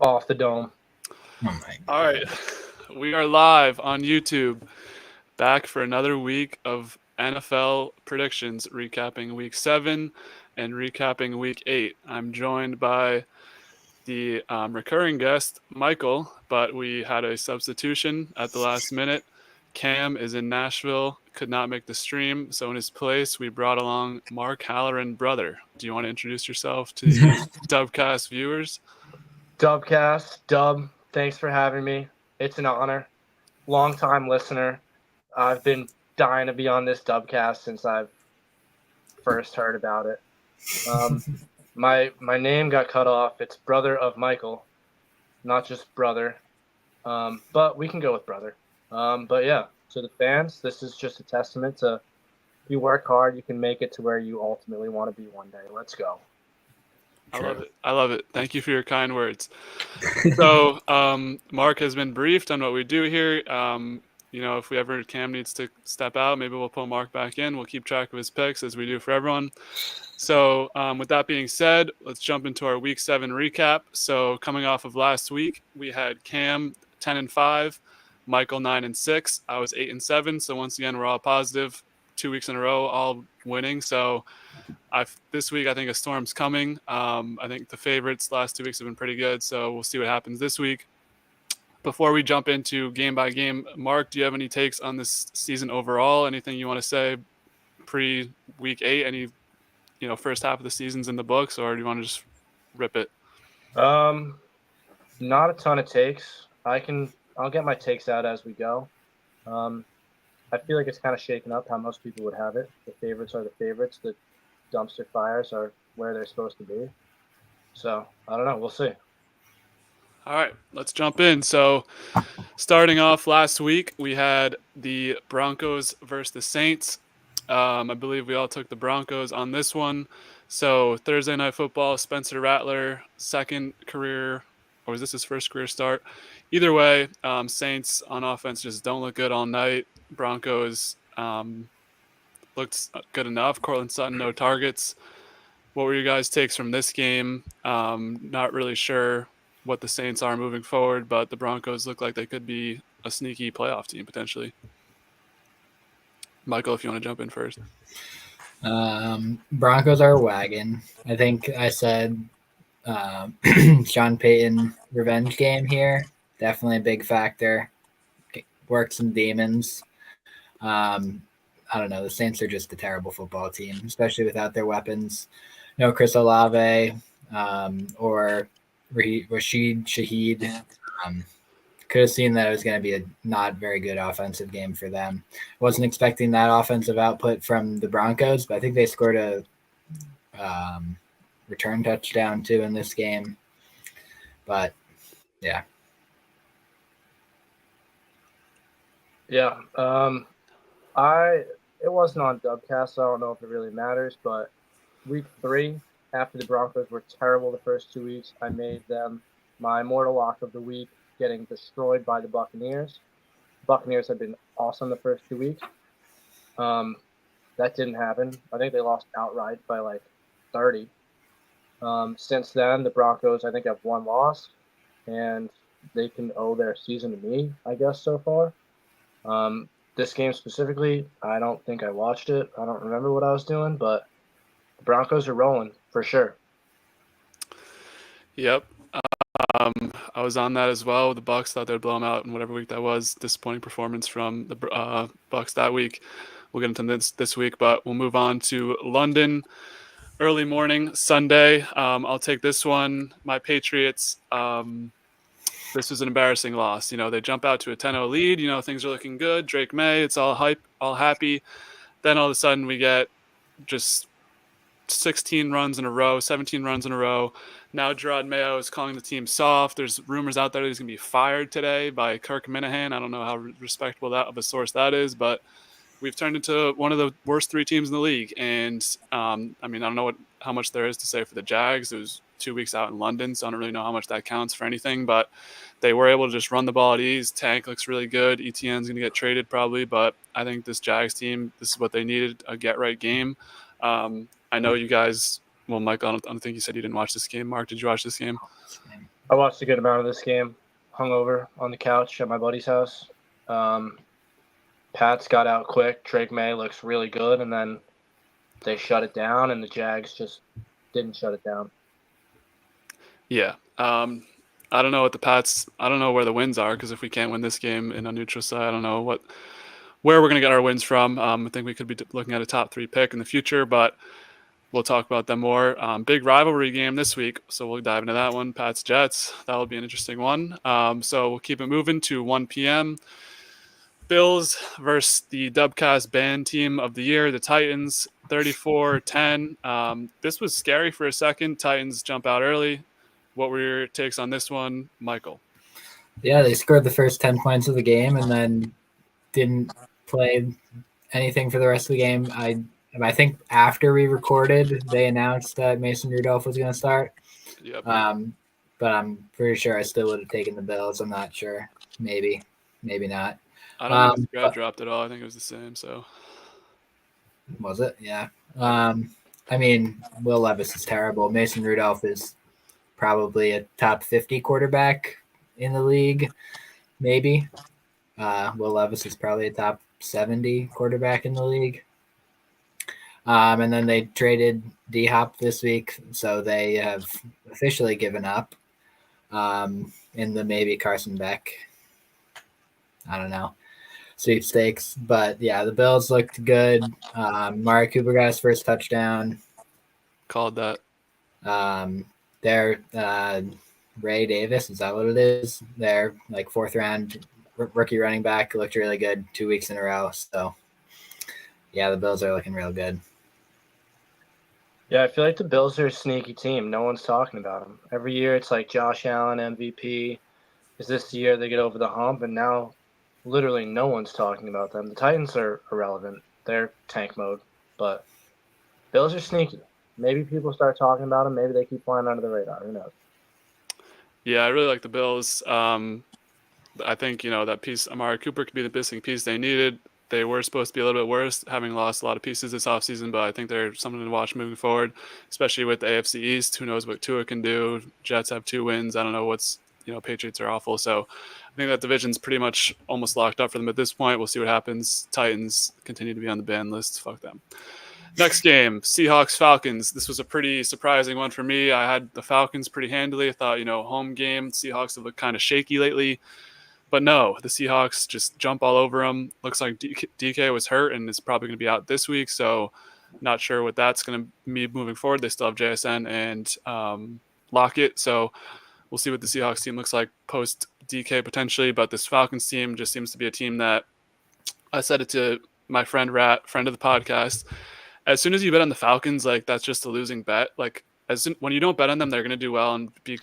Off the dome. Oh my All right. We are live on YouTube, back for another week of NFL predictions, recapping week 7 and recapping week 8. I'm joined by the recurring guest, Michael, but we had a substitution at the last minute. Cam is in Nashville, could not make the stream, so in his place, we brought along Mark Halloran, brother. Do you want to introduce yourself to the Dubcast viewers? Dubcast, Dub, thanks for having me. It's an honor. Long-time listener. I've been dying to be on this Dubcast since I've first heard about it. My name got cut off. It's brother of Michael, not just brother. But we can go with brother. But yeah, to the fans, this is just a testament to you work hard, you can make it to where you ultimately want to be one day. Let's go. I love it. I love it. Thank you for your kind words. So, Mark has been briefed on what we do here. If Cam needs to step out, maybe we'll pull Mark back in. We'll keep track of his picks as we do for everyone. So, with that being said, let's jump into our Week 7 recap. So, coming off of last week, we had Cam 10-5, Michael 9-6. I was 8-7. So once again, we're all positive. 2 weeks in a row, all winning. So this week, I think a storm's coming. I think the favorites last 2 weeks have been pretty good. So we'll see what happens this week. Before we jump into game by game, Mark, do you have any takes on this season overall? Anything you want to say pre-week 8? Any first half of the season's in the books, or do you want to just rip it? Not a ton of takes. I'll get my takes out as we go. I feel like it's kind of shaken up how most people would have it. The favorites are the favorites. The dumpster fires are where they're supposed to be. So I don't know. We'll see. All right, let's jump in. So starting off last week, we had the Broncos versus the Saints. I believe we all took the Broncos on this one. So Thursday Night Football, Spencer Rattler, second career, or was this his first career start? Either way, Saints on offense just don't look good all night. Broncos looked good enough. Cortland Sutton, no targets. What were your guys' takes from this game? Not really sure what the Saints are moving forward, but the Broncos look like they could be a sneaky playoff team potentially. Michael, if you want to jump in first. Broncos are a wagon. I think I said Sean Payton revenge game here. Definitely a big factor. Work some demons. I don't know. The Saints are just a terrible football team, especially without their weapons. No Chris Olave or Rashid Shaheed. Could have seen that it was going to be a not very good offensive game for them. Wasn't expecting that offensive output from the Broncos, but I think they scored a return touchdown too in this game. But yeah. Yeah. It wasn't on Dubcast, so I don't know if it really matters, but week 3, after the Broncos were terrible the first 2 weeks, I made them my immortal lock of the week, getting destroyed by the Buccaneers. Buccaneers have been awesome the first 2 weeks. That didn't happen. I think they lost outright by like 30. Since then, the Broncos, I think, have one loss, and they can owe their season to me, I guess, so far. This game specifically, I don't think I watched it. I don't remember what I was doing, but the Broncos are rolling for sure. Yep. I was on that as well. The Bucs thought they'd blow them out in whatever week that was. Disappointing performance from the Bucs that week. We'll get into this week, but we'll move on to London. Early morning, Sunday. I'll take this one. My Patriots. This was an embarrassing loss. They jump out to a 10-0 lead. Things are looking good. Drake May, it's all hype, all happy. Then all of a sudden we get just 16 runs in a row, 17 runs in a row. Now Gerard Mayo is calling the team soft. There's rumors out there that he's going to be fired today by Kirk Minahan. I don't know how respectable of a source that is, but we've turned into one of the worst 3 teams in the league. And, I don't know how much there is to say for the Jags. It was 2 weeks out in London, so I don't really know how much that counts for anything. But they were able to just run the ball at ease. Tank looks really good. ETN's going to get traded probably, but I think this Jags team, this is what they needed, a get-right game. I know you guys – well, Mike, I don't think you said you didn't watch this game. Mark, did you watch this game? I watched a good amount of this game, hungover on the couch at my buddy's house. Pats got out quick. Drake May looks really good, and then they shut it down, and the Jags just didn't shut it down. Yeah. I don't know what the Pats. I don't know where the wins are, because if we can't win this game in a neutral site, I don't know where we're going to get our wins from. I think we could be looking at a top 3 pick in the future, but we'll talk about them more. Big rivalry game this week, so we'll dive into that one. Pats Jets. That will be an interesting one. So we'll keep it moving to 1 p.m. Bills versus the Dubcast band team of the year, the Titans, 34-10. This was scary for a second. Titans jump out early. What were your takes on this one, Michael? Yeah, they scored the first 10 points of the game and then didn't play anything for the rest of the game. I think after we recorded, they announced that Mason Rudolph was going to start. Yep. But I'm pretty sure I still would have taken the Bills. I'm not sure. Maybe not. I don't think the spread dropped at all. I think it was the same. So was it? Yeah. I mean, Will Levis is terrible. Mason Rudolph is probably a top 50 quarterback in the league, maybe. Will Levis is probably a top 70 quarterback in the league. And then they traded D-Hop this week, so they have officially given up in the maybe Carson Beck, I don't know, sweepstakes. But yeah, the Bills looked good. Mari Cooper got his first touchdown. Called that. Their Ray Davis, is that what it is? Their like 4th round rookie running back looked really good 2 weeks in a row. So yeah, the Bills are looking real good. Yeah, I feel like the Bills are a sneaky team. No one's talking about them. Every year it's like Josh Allen, MVP. Is this the year they get over the hump? And now literally no one's talking about them. The Titans are irrelevant. They're tank mode. But Bills are sneaky. Maybe people start talking about them. Maybe they keep flying under the radar. Who knows? Yeah, I really like the Bills. I think, that piece, Amari Cooper, could be the missing piece they needed. They were supposed to be a little bit worse, having lost a lot of pieces this offseason, but I think they're something to watch moving forward, especially with the AFC East. Who knows what Tua can do? Jets have 2 wins. I don't know Patriots are awful. So I think that division's pretty much almost locked up for them at this point. We'll see what happens. Titans continue to be on the ban list. Fuck them. Next game, Seahawks-Falcons. This was a pretty surprising one for me. I had the Falcons pretty handily. I thought, home game. Seahawks have looked kind of shaky lately. But no, the Seahawks just jump all over them. Looks like DK was hurt and is probably going to be out this week. So not sure what that's going to be moving forward. They still have JSN and Lockett. So we'll see what the Seahawks team looks like post DK potentially. But this Falcons team just seems to be a team that, I said it to my friend Rat, friend of the podcast, as soon as you bet on the Falcons, like that's just a losing bet. Like when you don't bet on them, they're going to do well and be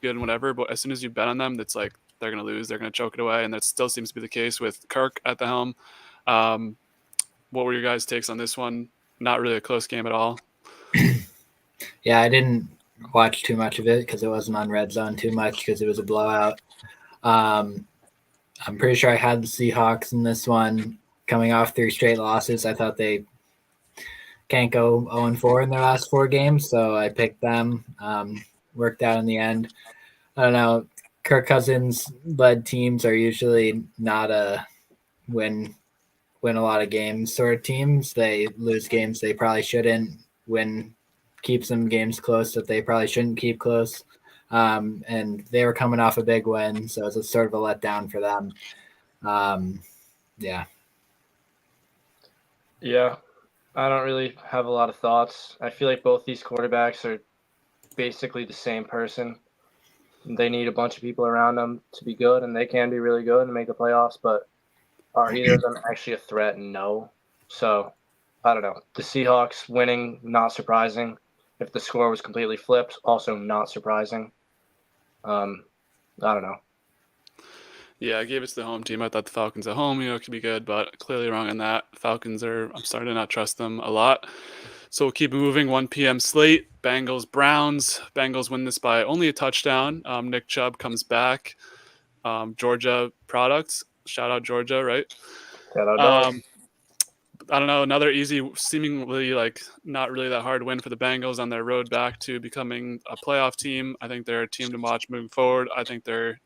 good and whatever. But as soon as you bet on them, that's like, they're going to lose. They're going to choke it away. And that still seems to be the case with Kirk at the helm. What were your guys' takes on this one? Not really a close game at all. Yeah, I didn't watch too much of it because it wasn't on Red Zone too much because it was a blowout. I'm pretty sure I had the Seahawks in this one coming off 3 straight losses. I thought they can't go 0-4 in their last 4 games, so I picked them. Worked out in the end. I don't know. Kirk Cousins-led teams are usually not a win a lot of games sort of teams. They lose games they probably shouldn't. Keep some games close that they probably shouldn't keep close. And they were coming off a big win, so it's a sort of a letdown for them. Yeah. Yeah, I don't really have a lot of thoughts. I feel like both these quarterbacks are basically the same person. They need a bunch of people around them to be good, and they can be really good and make the playoffs, but are either of them actually a threat? No. So, I don't know. The Seahawks winning, not surprising. If the score was completely flipped, also not surprising. I don't know. Yeah, I gave it to the home team. I thought the Falcons at home, could be good, but clearly wrong on that. I'm starting to not trust them a lot. So we'll keep moving. 1 p.m. slate. Bengals-Browns. Bengals win this by only a touchdown. Nick Chubb comes back. Georgia products. Shout out Georgia, right? Shout out. I don't know, another easy, seemingly like not really that hard win for the Bengals on their road back to becoming a playoff team. I think they're a team to watch moving forward. I think they're,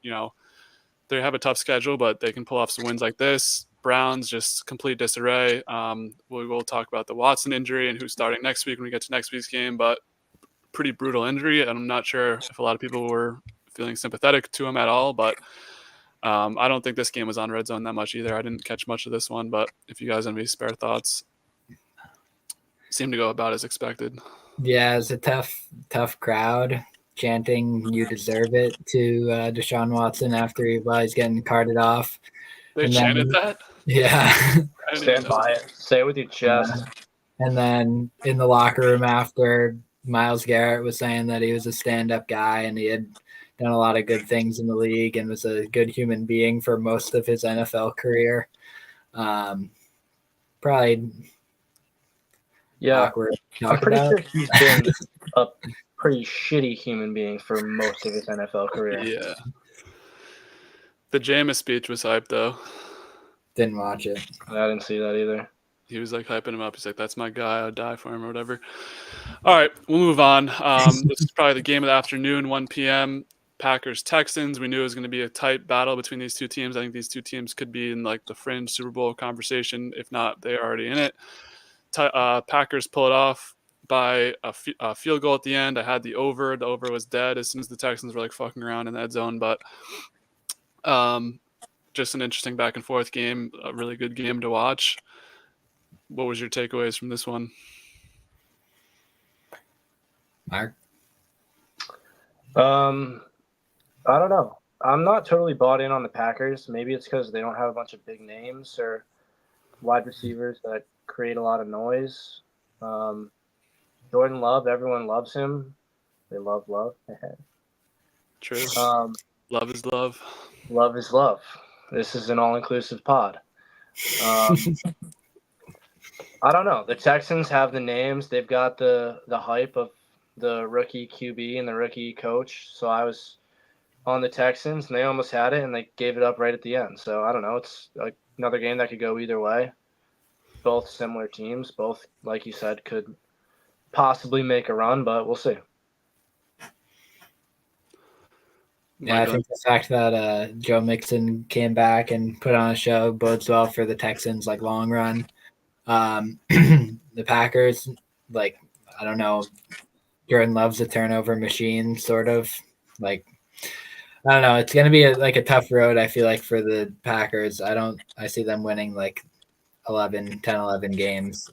they have a tough schedule, but they can pull off some wins like this. Browns, just complete disarray. We will talk about the Watson injury and who's starting next week when we get to next week's game, but pretty brutal injury. And I'm not sure if a lot of people were feeling sympathetic to him at all, but I don't think this game was on Red Zone that much either. I didn't catch much of this one, but if you guys have any spare thoughts, seemed to go about as expected. Yeah, it's a tough crowd chanting "You deserve it" to Deshaun Watson after he's getting carted off. They And chanted then- that? Yeah. I didn't even Stand know. by it. Say it with your chest. And then in the locker room after, Myles Garrett was saying that he was a stand-up guy and he had done a lot of good things in the league and was a good human being for most of his NFL career. Probably Yeah, awkward to I'm talk pretty about. sure he's been a pretty shitty human being for most of his NFL career. Yeah. The Jameis speech was hyped, though. Didn't watch it. I didn't see that either. He was like hyping him up. He's like, "That's my guy. I'll die for him," or whatever. All right, we'll move on. This is probably the game of the afternoon, 1 p.m. Packers Texans. We knew it was going to be a tight battle between these two teams. I think these two teams could be in like the fringe Super Bowl conversation. If not, they're already in it. Packers pull it off by a field goal at the end. I had the over. The over was dead as soon as the Texans were like fucking around in that zone. But just an interesting back and forth game. A really good game to watch. What was your takeaways from this one? Mark? I don't know. I'm not totally bought in on the Packers. Maybe it's because they don't have a bunch of big names or wide receivers that create a lot of noise. Jordan Love, everyone loves him. They love love. True. Love is love. Love is love. This is an all-inclusive pod. I don't know. The Texans have the names. They've got the hype of the rookie QB and the rookie coach. So I was on the Texans, and they almost had it, and they gave it up right at the end. So I don't know. It's like another game that could go either way. Both similar teams. Both, like you said, could possibly make a run, but we'll see. Yeah, I think the fact that Joe Mixon came back and put on a show bodes well for the Texans, like long run. The Packers, like, I don't know, Jordan Love's a turnover machine, sort of. Like, I don't know. It's going to be a tough road, I feel like, for the Packers. I see them winning like 11 games.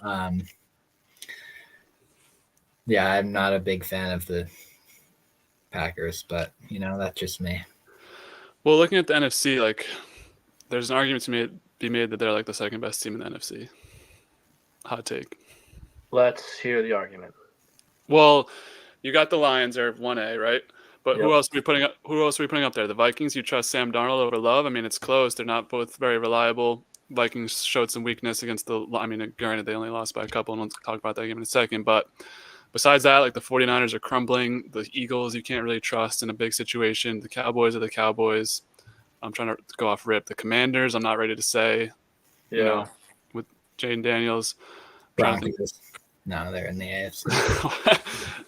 Yeah, I'm not a big fan of the Packers, but, that's just me. Well, looking at the NFC, like, there's an argument to be made that they're like the second best team in the NFC. Hot take. Let's hear the argument. Well, you got the Lions are 1A, right? But Yep. Who else are we putting up there? The Vikings. You trust Sam Darnold over Love? I mean, it's close. They're not both very reliable. Vikings showed some weakness against granted, they only lost by a couple, and we'll talk about that game in a second. But besides that, like, the 49ers are crumbling. The Eagles, you can't really trust in a big situation. The Cowboys are the Cowboys. I'm trying to go off rip. The Commanders, I'm not ready to say. Yeah. With Jaden Daniels. Broncos. No, they're in the AFC.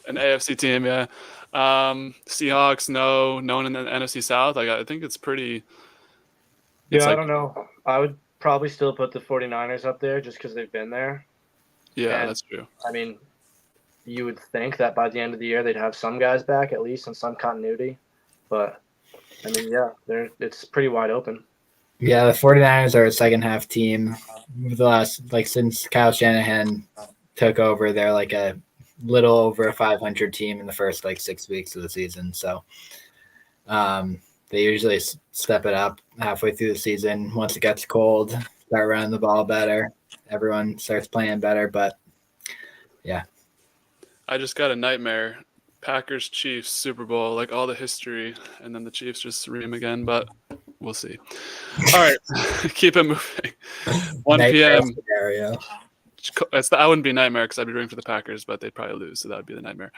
An AFC team, yeah. Seahawks, no one in the NFC South. Like, I think it's pretty. Yeah, I don't know. I would probably still put the 49ers up there just because they've been there. Yeah, And, that's true. I mean, you would think that by the end of the year they'd have some guys back at least and some continuity. But, I mean, yeah, it's pretty wide open. Yeah, the 49ers are a second half team. The last, since Kyle Shanahan took over, they're like a little over a 500 team in the first 6 weeks of the season. So they usually step it up halfway through the season. Once it gets cold, start running the ball better. Everyone starts playing better. But yeah, I just got a nightmare. Packers Chiefs Super Bowl, like all the history, and then the Chiefs just ream again. But we'll see. All right, keep it moving. 1 nightmare p.m. scenario. I wouldn't be a nightmare because I'd be rooting for the Packers, but they'd probably lose, so that would be the nightmare.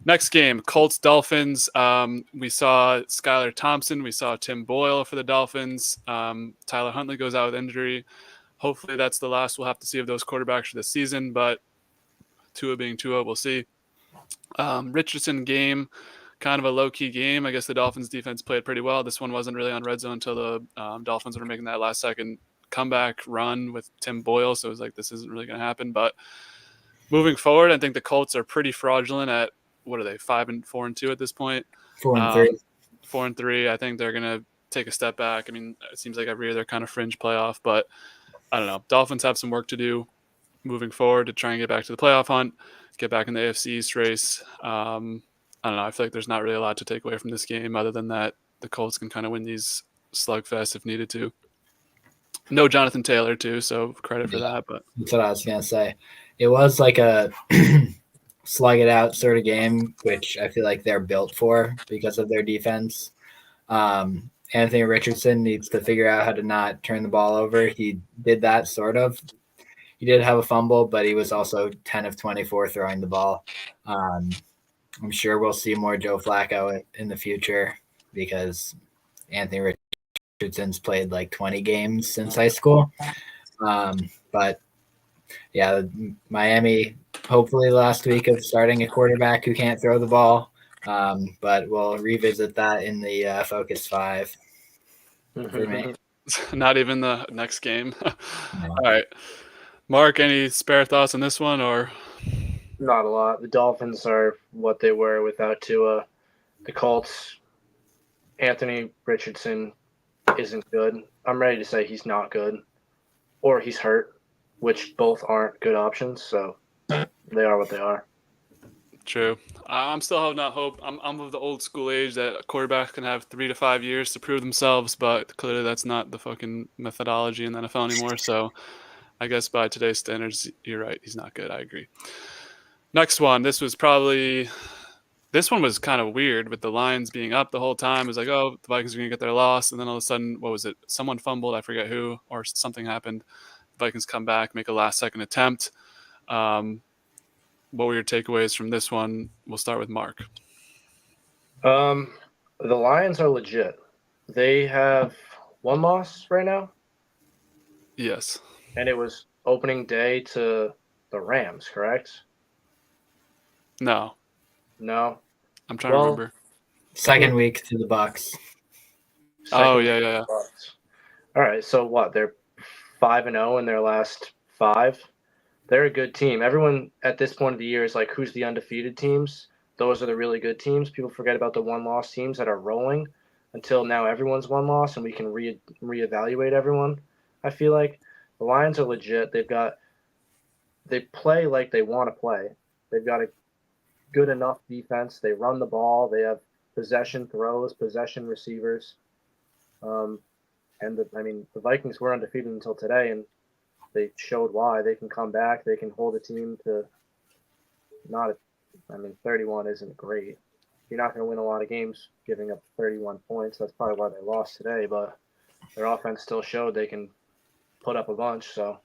Next game, Colts Dolphins. We saw Skylar Thompson. We saw Tim Boyle for the Dolphins. Tyler Huntley goes out with injury. Hopefully that's the last we'll have to see of those quarterbacks for this season, but Tua being Tua, we'll see. Richardson game, kind of a low-key game. I guess the Dolphins defense played pretty well. This one wasn't really on red zone until the Dolphins were making that last-second comeback run with Tim Boyle, so it was like this isn't really going to happen. But moving forward, I think the Colts are pretty fraudulent at, what are they, 5-4-2 at this point? 4-3. 4-3. I think they're going to take a step back. I mean, it seems like every year they're kind of fringe playoff, but I don't know. Dolphins have some work to do moving forward to try and get back to the playoff hunt, get back in the AFC East race. I don't know. I feel like there's not really a lot to take away from this game other than that the Colts can kind of win these slugfests if needed to. No Jonathan Taylor, too, so credit for that. But that's what I was going to say. It was like a slug it out sort of game, which I feel like they're built for because of their defense. Anthony Richardson needs to figure out how to not turn the ball over. He did that sort of. He did have a fumble, but he was also 10 of 24 throwing the ball. I'm sure we'll see more Joe Flacco in the future because Anthony Richardson's played like 20 games since high school. But yeah, Miami, hopefully last week of starting a quarterback who can't throw the ball. But we'll revisit that in the Focus 5 for me. Not even the next game. No. All right. Mark, any spare thoughts on this one or? Not a lot. The Dolphins are what they were without Tua. The Colts, Anthony Richardson isn't good. I'm ready to say he's not good or he's hurt, which both aren't good options. So they are what they are. True. I'm still holding out hope. I'm of the old school age that a quarterback can have 3 to 5 years to prove themselves, but clearly that's not the fucking methodology in the NFL anymore. So I guess by today's standards, you're right. He's not good. I agree. Next one. This one was kind of weird with the Lions being up the whole time. It was like, oh, the Vikings are going to get their loss. And then all of a sudden, what was it? Someone fumbled. I forget who, or something happened. The Vikings come back, make a last-second attempt. What were your takeaways from this one? We'll start with Mark. The Lions are legit. They have one loss right now. Yes. And it was opening day to the Rams, correct? No. I'm trying to remember. Second week to the Bucs. Yeah. All right, so what? They're 5-0 in their last 5. They're a good team. Everyone at this point of the year is like, who's the undefeated teams? Those are the really good teams. People forget about the one-loss teams that are rolling until now everyone's one loss and we can reevaluate everyone. I feel like the Lions are legit. They play like they want to play. They've got a good enough defense. They run the ball. They have possession throws, possession receivers. The Vikings were undefeated until today, and they showed why. They can come back. They can hold a team to 31 isn't great. You're not going to win a lot of games giving up 31 points. That's probably why they lost today, but their offense still showed they can put up a bunch, so.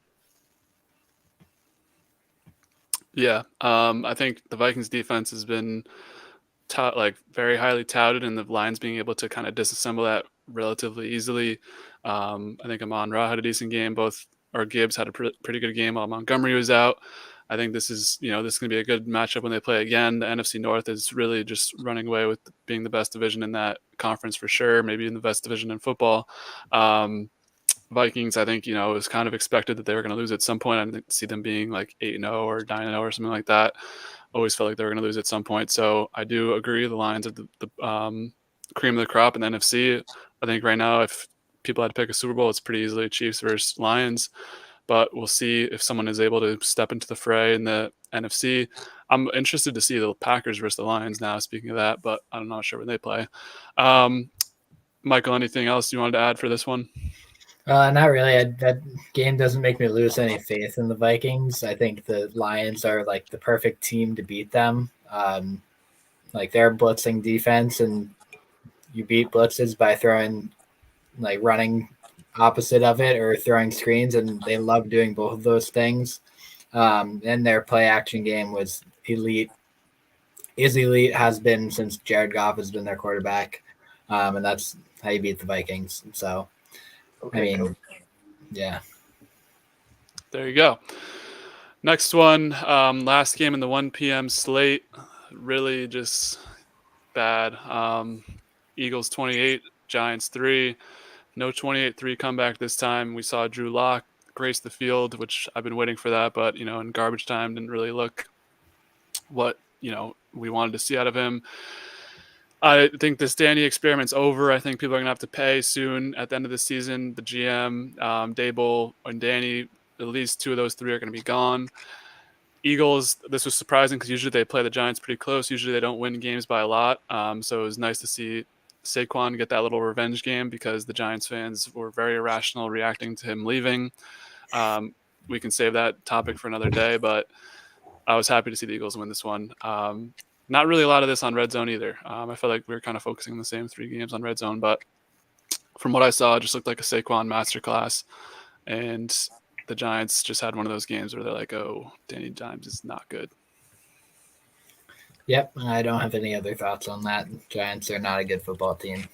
Yeah, I think the Vikings defense has been very highly touted, and the Lions being able to kind of disassemble that relatively easily. I think Amon-Ra had a decent game. Gibbs had a pretty good game while Montgomery was out. I think this is going to be a good matchup when they play again. The NFC North is really just running away with being the best division in that conference for sure, maybe in the best division in football. Vikings, I think, it was kind of expected that they were going to lose at some point. I didn't see them being like 8-0 or 9-0 or something like that. Always felt like they were going to lose at some point. So I do agree the Lions are the cream of the crop in the NFC. I think right now, if people had to pick a Super Bowl, it's pretty easily Chiefs versus Lions. But we'll see if someone is able to step into the fray in the NFC. I'm interested to see the Packers versus the Lions now, speaking of that, but I'm not sure when they play. Michael, anything else you wanted to add for this one? Not really. That game doesn't make me lose any faith in the Vikings. I think the Lions are like the perfect team to beat them. They're blitzing defense, and you beat blitzes by running opposite of it or throwing screens, and they love doing both of those things. And their play action game was elite. Has been since Jared Goff has been their quarterback. And that's how you beat the Vikings. So, okay, yeah. There you go. Next one, last game in the 1 p.m. slate. Really just bad. Eagles 28, Giants 3. No 28-3 comeback this time. We saw Drew Lock grace the field, which I've been waiting for that, but, in garbage time didn't really look what, we wanted to see out of him. I think this Danny experiment's over. I think people are going to have to pay soon at the end of the season. The GM, Dable, and Danny, at least 2 of those 3 are going to be gone. Eagles, this was surprising because usually they play the Giants pretty close. Usually they don't win games by a lot. So it was nice to see Saquon get that little revenge game because the Giants fans were very irrational reacting to him leaving. We can save that topic for another day, but I was happy to see the Eagles win this one. Not really a lot of this on Red Zone either. I feel like we were kind of focusing on the same 3 games on Red Zone, but from what I saw, it just looked like a Saquon masterclass. And the Giants just had one of those games where they're like, oh, Danny Dimes is not good. Yep, I don't have any other thoughts on that. Giants are not a good football team.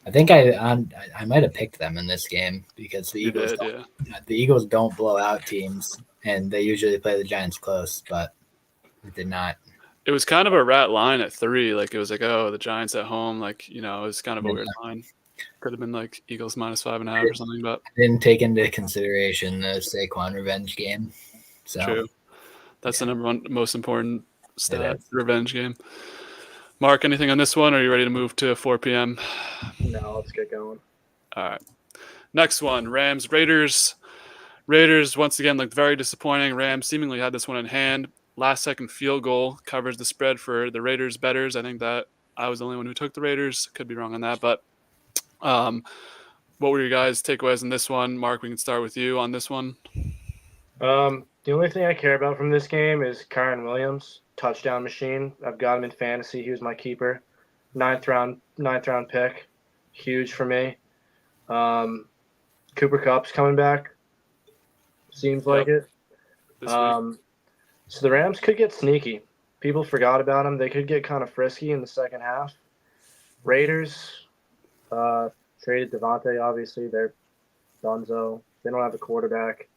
I think I might have picked them in this game because the Eagles don't blow out teams, and they usually play the Giants close, but it did not. It was kind of a rat line at 3. Like, it was like, oh, the Giants at home. Like, it was kind of a weird line. Could have been like Eagles -5.5 or something, but I didn't take into consideration the Saquon revenge game. So true. That's the number one most important stat, revenge game. Mark, anything on this one, or are you ready to move to 4 p.m.? No, let's get going. All right. Next one, Rams, Raiders. Raiders, once again, looked very disappointing. Rams seemingly had this one in hand. Last-second field goal covers the spread for the Raiders bettors. I think that I was the only one who took the Raiders. Could be wrong on that, but what were your guys' takeaways in this one? Mark, we can start with you on this one. The only thing I care about from this game is Kyren Williams, touchdown machine. I've got him in fantasy. He was my keeper. Ninth round pick. Huge for me. Cooper Kupp's coming back. Seems like it. So the Rams could get sneaky. People forgot about them. They could get kind of frisky in the second half. Raiders traded Devontae, obviously. They're dunzo. They don't have a quarterback.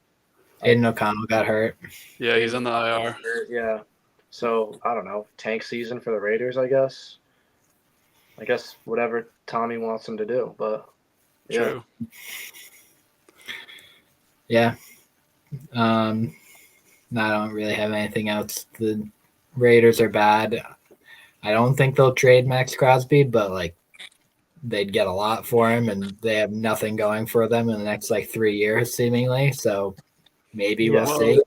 Aiden O'Connell got hurt. Yeah, he's on the IR. Yeah. So, I don't know. Tank season for the Raiders, I guess. I guess whatever Tommy wants them to do. But, yeah. True. Yeah. I don't really have anything else. The Raiders are bad. I don't think they'll trade Max Crosby, but they'd get a lot for him, and they have nothing going for them in the next 3 years, seemingly. So maybe we'll see.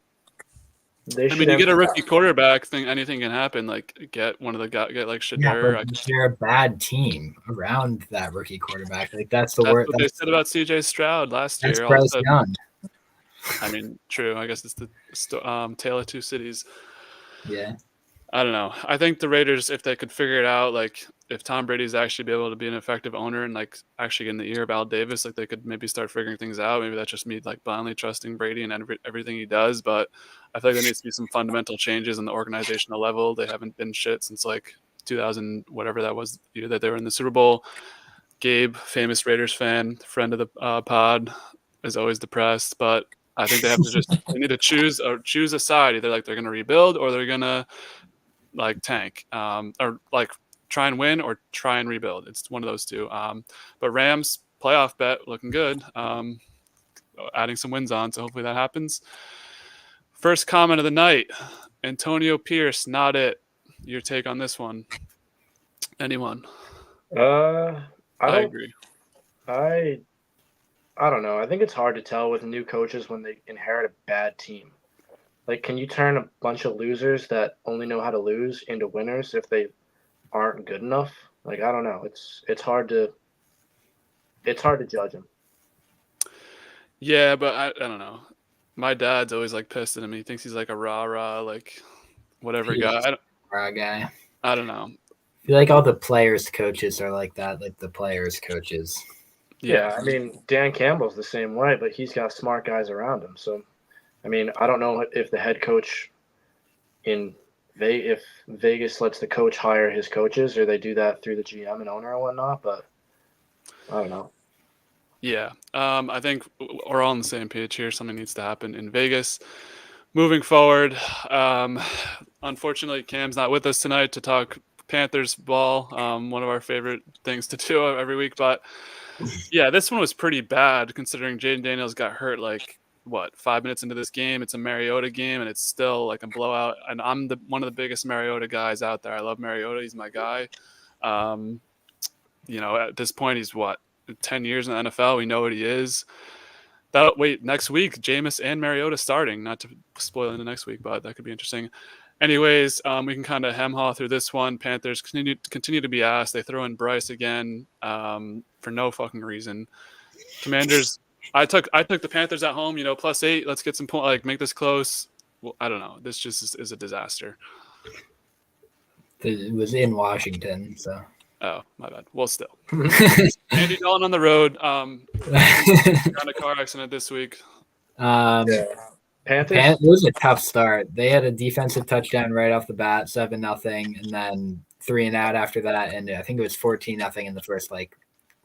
You get a rookie quarterback thing, anything can happen. Get one of the guys, get Shedeur. Yeah, they're a bad team around that rookie quarterback. That's what they said about CJ Stroud last year. That's Bryce Young. I mean, true. I guess it's the tale of two cities. Yeah. I don't know. I think the Raiders, if they could figure it out, if Tom Brady's actually be able to be an effective owner and actually get in the ear of Al Davis, they could maybe start figuring things out. Maybe that's just me blindly trusting Brady and everything he does. But I feel like there needs to be some fundamental changes on the organizational level. They haven't been shit since 2000, whatever that was, the year that they were in the Super Bowl. Gabe, famous Raiders fan, friend of the pod, is always depressed, but I think they have to they need to choose a side. Either they're going to rebuild or they're going to tank, or try and win or try and rebuild. It's one of those two. But Rams playoff bet looking good. Adding some wins on, so hopefully that happens. First comment of the night: Antonio Pierce, not it. Your take on this one? Anyone? I agree. I don't know. I think it's hard to tell with new coaches when they inherit a bad team. Can you turn a bunch of losers that only know how to lose into winners if they aren't good enough? I don't know. It's hard to judge them. Yeah, but I don't know. My dad's always pissed at him. He thinks he's a rah-rah, whatever guy. Rah guy. I don't know. I feel like all the players' coaches are like that, the players' coaches. Yeah, I mean, Dan Campbell's the same way, but he's got smart guys around him. So, I mean, I don't know if the head coach if Vegas lets the coach hire his coaches or they do that through the GM and owner or whatnot, but I don't know. Yeah, I think we're all on the same page here. Something needs to happen in Vegas. Moving forward, unfortunately, Cam's not with us tonight to talk Panthers ball, one of our favorite things to do every week. But yeah, this one was pretty bad considering Jaden Daniels got hurt 5 minutes into this game. It's a Mariota game, and it's still like a blowout. And I'm one of the biggest Mariota guys out there. I love Mariota. He's my guy. At this point, he's 10 years in the NFL. We know what he is. Next week, Jameis and Mariota starting. Not to spoil into next week, but that could be interesting. Anyways, we can kind of hem-haw through this one. Panthers continue to be asked. They throw in Bryce again for no fucking reason. Commanders, I took the Panthers at home. +8. Let's get some points. Make this close. Well, I don't know. This just is a disaster. It was in Washington, so. Oh, my bad. Well, still. Andy Dalton on the road. Got a car accident this week. Panthers. It was a tough start. They had a defensive touchdown right off the bat, 7-0, and then 3 and out after that, and I think it was 14-0 in the first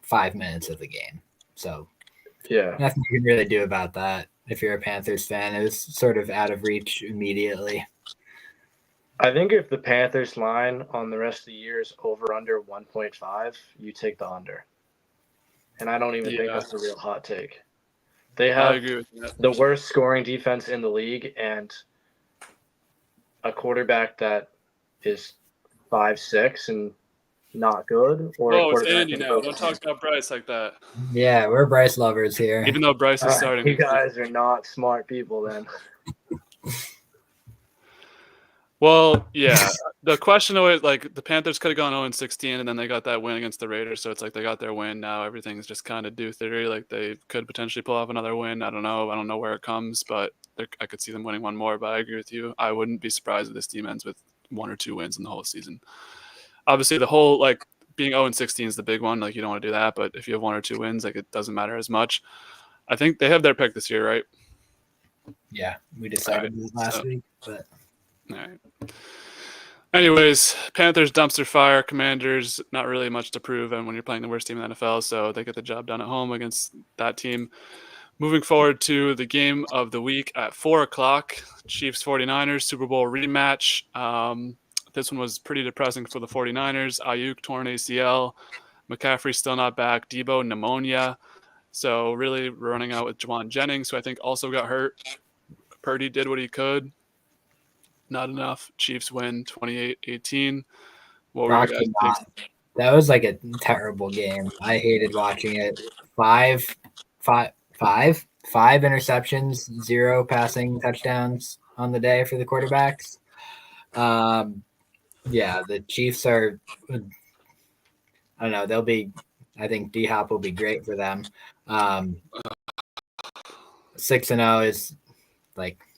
5 minutes of the game. So yeah, nothing you can really do about that if you're a Panthers fan. It was sort of out of reach immediately. I think if the Panthers line on the rest of the year is over under 1.5, you take the under. And I don't even think that's a real hot take. They have the worst scoring defense in the league and a quarterback that is 5'6" and not good. It's Andy now. Don't talk about Bryce like that. Yeah, we're Bryce lovers here. Even though Bryce is starting. You guys are not smart people then. Well, yeah. The question always, the Panthers could have gone 0-16, and then they got that win against the Raiders. So it's they got their win. Now everything's just kind of due theory. They could potentially pull off another win. I don't know. I don't know where it comes, but I could see them winning one more. But I agree with you. I wouldn't be surprised if this team ends with 1 or 2 wins in the whole season. Obviously, the whole being 0-16 is the big one. You don't want to do that. But if you have 1 or 2 wins, it doesn't matter as much. I think they have their pick this year, right? Yeah, we decided this last week, but. All right. Anyways, Panthers dumpster fire. Commanders, not really much to prove, and when you're playing the worst team in the NFL, so they get the job done at home against that team. Moving forward to the game of the week at 4:00, Chiefs 49ers Super Bowl rematch. This one was pretty depressing for the 49ers. Ayuk torn ACL, McCaffrey still not back, Debo pneumonia. So really running out with Juwan Jennings, who I think also got hurt. Purdy did what he could. Not enough. Chiefs win 28-18. What were you guys thinking? That was a terrible game. I hated watching it. Five interceptions, 0 passing touchdowns on the day for the quarterbacks. Yeah, the Chiefs are. I don't know. They'll be. I think D-Hop will be great for them. 6-0 is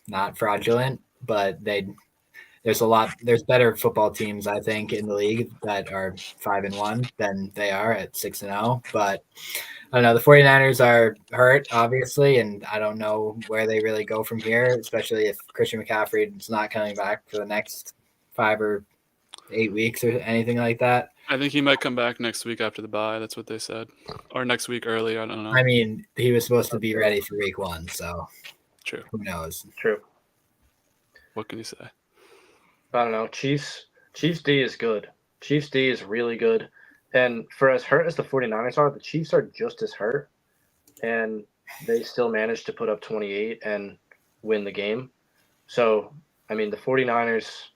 not fraudulent. But there's better football teams, I think, in the league that are 5-1 than they are at 6-0. But I don't know. The 49ers are hurt, obviously, and I don't know where they really go from here, especially if Christian McCaffrey is not coming back for the next 5 or 8 weeks or anything like that. I think he might come back next week after the bye. That's what they said. Or next week early. I don't know. I mean, he was supposed to be ready for week 1, so true. Who knows? True. What can you say? I don't know. Chiefs D is good. Chiefs D is really good. And for as hurt as the 49ers are, the Chiefs are just as hurt. And they still managed to put up 28 and win the game. So, I mean, the 49ers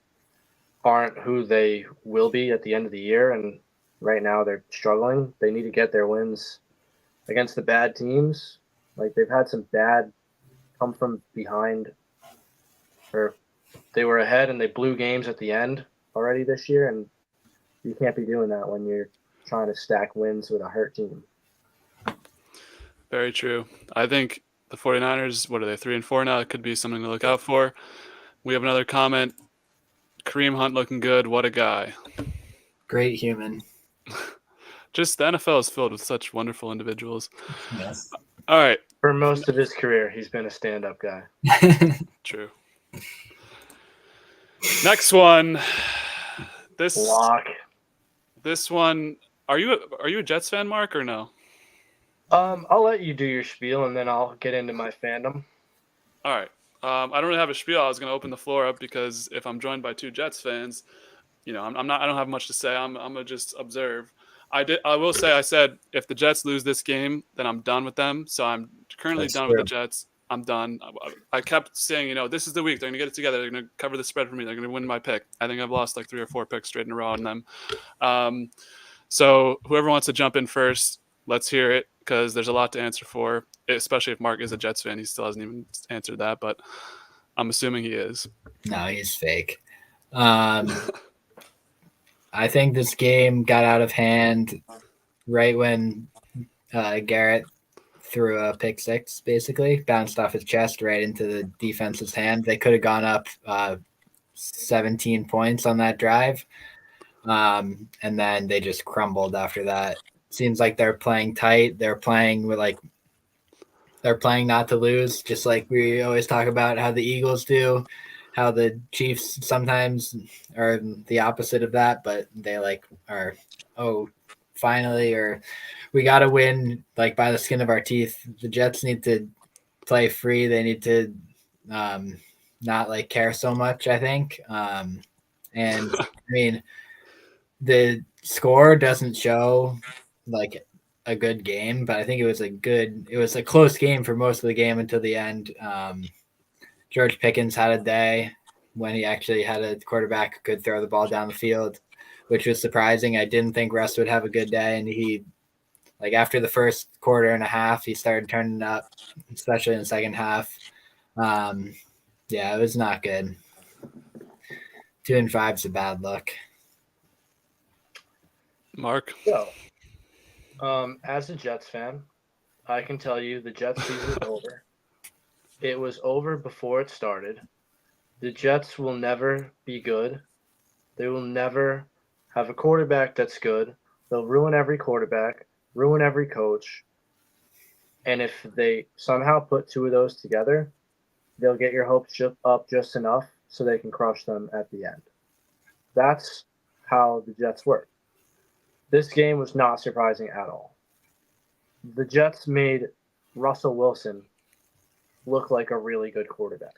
aren't who they will be at the end of the year. And right now they're struggling. They need to get their wins against the bad teams. They've had some bad come from behind, or they were ahead and they blew games at the end already this year, and you can't be doing that when you're trying to stack wins with a hurt team. Very true. I think the 49ers, what are they, 3-4 now? It could be something to look out for. We have another comment. Kareem Hunt looking good. What a guy. Great human. Just the NFL is filled with such wonderful individuals. Yes. All right. For most of his career, he's been a stand-up guy. True. Next one. Lock. This one. Are you a Jets fan, Mark, or no? I'll let you do your spiel and then I'll get into my fandom. All right. I don't really have a spiel. I was going to open the floor up because if I'm joined by two Jets fans, I'm not. I don't have much to say. I'm gonna just observe. I will say. I said if the Jets lose this game, then I'm done with them. So I'm currently That's done with true. the Jets. I'm done. I kept saying, this is the week. They're gonna get it together. They're gonna cover the spread for me. They're gonna win my pick. I think I've lost like 3 or 4 picks straight in a row on them. So whoever wants to jump in first, let's hear it because there's a lot to answer for. Especially if Mark is a Jets fan, he still hasn't even answered that, but I'm assuming he is. No, he's fake. I think this game got out of hand right when Garrett threw a pick six, basically bounced off his chest right into the defense's hand. They could have gone up 17 points on that drive, and then they just crumbled after that. Seems like they're playing tight. They're playing not to lose, just like we always talk about how the Eagles do, how the Chiefs sometimes are the opposite of that, but they are, finally, or we got to win like by the skin of our teeth. The Jets need to play free. They need to not like care so much, I think. And I mean, the score doesn't show like a good game, but I think it was a close game for most of the game until the end. George Pickens had a day when he actually had a quarterback who could throw the ball down the field, which was surprising. I didn't think Russ would have a good day, and he, like after the first quarter and a half, he started turning up, especially in the second half. Yeah, it was not good. 2-5 is a bad look. Mark? So, as a Jets fan, I can tell you the Jets season is over. It was over before it started. The Jets will never be good. They will never have a quarterback that's good. They'll ruin every quarterback, ruin every coach. And if they somehow put two of those together, they'll get your hopes up just enough so they can crush them at the end. That's how the Jets work. This game was not surprising at all. The Jets made Russell Wilson look like a really good quarterback.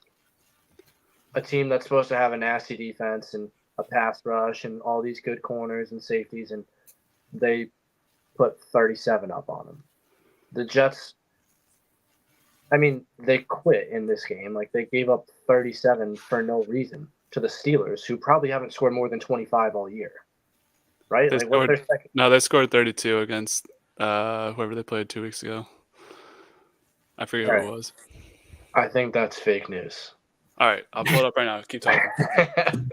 A team that's supposed to have a nasty defense and a pass rush and all these good corners and safeties, and they put 37 up on them. The Jets, I mean, they quit in this game. Like, they gave up 37 for no reason to the Steelers, who probably haven't scored more than 25 all year. Right? They like, what's their second? No, they scored 32 against whoever they played 2 weeks ago. I forget who it was. I think that's fake news. All right, I'll pull it up right now. Keep talking.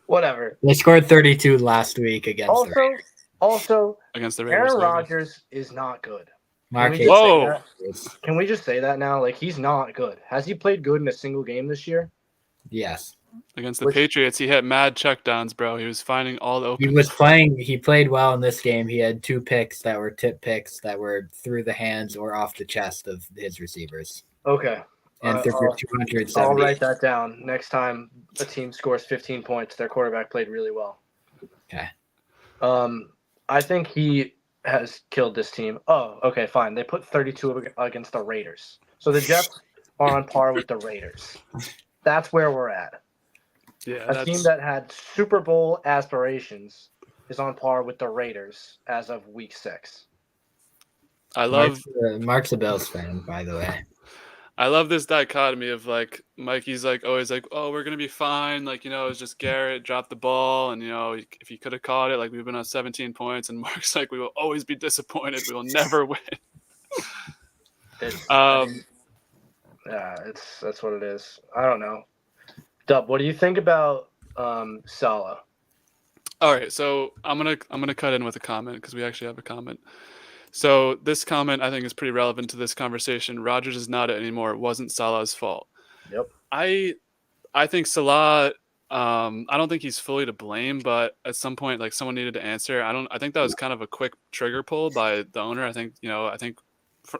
Whatever. They scored 32 last week against the Raiders. Also, against the Raiders. Aaron Rodgers is not good. Whoa! Can we just say that now? Like, he's not good. Has he played good in a single game this year? Yes. Against the Patriots, he hit mad checkdowns, bro. He was finding all the open. He played well in this game. He had 2 picks that were tip picks that were through the hands or off the chest of his receivers. Okay. And threw for 270. I'll write that down. Next time a team scores 15 points, their quarterback played really well. Okay. I think he has killed this team. Oh, okay, fine. They put 32 against the Raiders. So the Jets are on par with the Raiders. That's where we're at. Yeah, a team that had Super Bowl aspirations is on par with the Raiders as of week 6. I love Mark's a Bills fan, by the way. I love this dichotomy of like Mikey's like always like, oh, we're gonna be fine, like it's just Garrett dropped the ball, and if he could have caught it, like we've been on 17 points, and Mark's like, we will always be disappointed, we will never win. That's what it is. I don't know. Dub, what do you think about Salah? All right, so I'm gonna cut in with a comment because we actually have a comment. So this comment I think is pretty relevant to this conversation. Rodgers is not it anymore. It wasn't Salah's fault. Yep. I think Salah. I don't think he's fully to blame, but at some point, like someone needed to answer. I think that was kind of a quick trigger pull by the owner. I think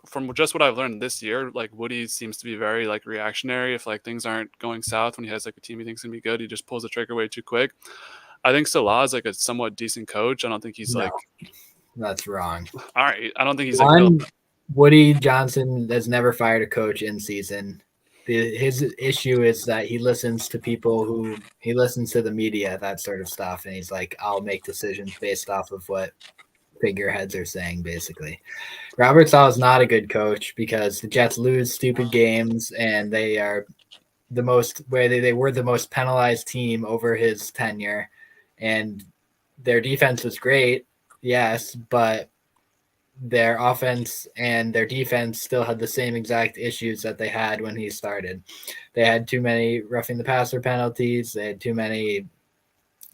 from just what I've learned this year, like Woody seems to be very like reactionary. If like things aren't going south when he has like a team he thinks can be good, he just pulls the trigger way too quick. I think Salah is like a somewhat decent coach. I don't think he's like That's wrong. All right, I don't think he's like One, built. Woody Johnson has never fired a coach in season. His issue is that he listens to he listens to the media, that sort of stuff, and he's like, I'll make decisions based off of what figureheads are saying, basically. Robert Sala is not a good coach because the Jets lose stupid games, and they are they were the most penalized team over his tenure, and their defense was great, yes, but their offense and their defense still had the same exact issues that they had when he started. They had too many roughing the passer penalties. They had too many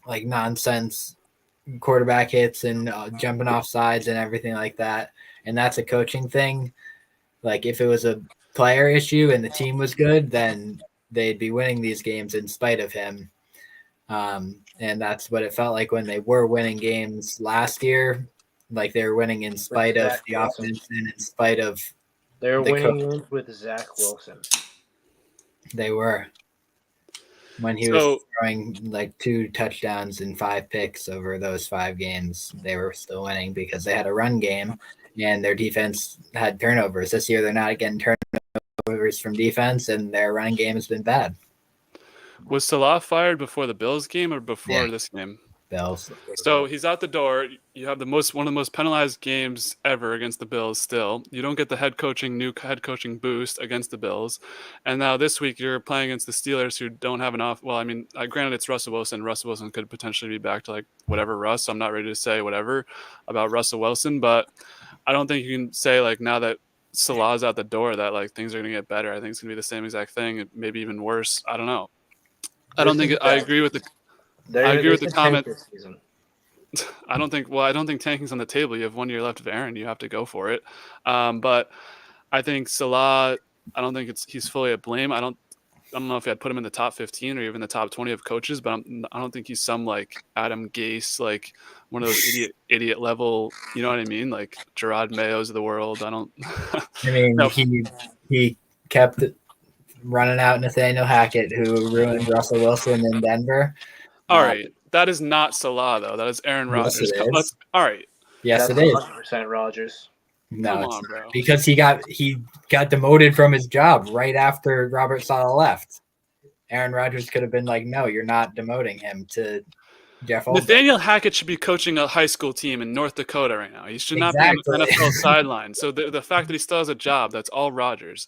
like nonsense quarterback hits and jumping off sides and everything like that. And that's a coaching thing. Like if it was a player issue and the team was good, then they'd be winning these games in spite of him. And that's what it felt like when they were winning games last year. Like they were winning in spite of Zach the Wilson. offense and in spite of They're the winning coach. games with Zach Wilson. They were when he was throwing like 2 touchdowns and 5 picks over those 5 games. They were still winning because they had a run game and their defense had turnovers. This year, they're not getting turnovers from defense, and their running game has been bad. Was Salah fired before the Bills game or before this game? Bills. So he's out the door. You have one of the most penalized games ever against the Bills still. You don't get the new head coaching boost against the Bills. And now this week you're playing against the Steelers who don't have enough. Well, I mean, granted it's Russell Wilson. Russell Wilson could potentially be back to like whatever Russ. So I'm not ready to say whatever about Russell Wilson, but I don't think you can say like now that Salah's out the door that like things are going to get better. I think it's going to be the same exact thing, maybe even worse. I don't know. I agree with the comment. I don't think tanking's on the table. You have 1 year left of Aaron. You have to go for it. But I think Salah, I don't think he's fully at blame. I don't know if I'd put him in the top 15 or even the top 20 of coaches, but I don't think he's some like Adam Gase, like one of those idiot level, you know what I mean? Like Gerard Mayo's of the world. I mean, no. he kept running out Nathaniel Hackett, who ruined Russell Wilson in Denver. All right. That is not Salah, though. That is Aaron Rodgers. Yes, it is. All right. Yes, That's it is. 100% Rodgers. No, Come it's on, not. bro. Because he got demoted from his job right after Robert Saleh left. Aaron Rodgers could have been like, "No, you're not demoting him to Jeff Olson." Nathaniel Hackett should be coaching a high school team in North Dakota right now. He should not be on the NFL sideline. So the fact that he still has a job, that's all Rodgers.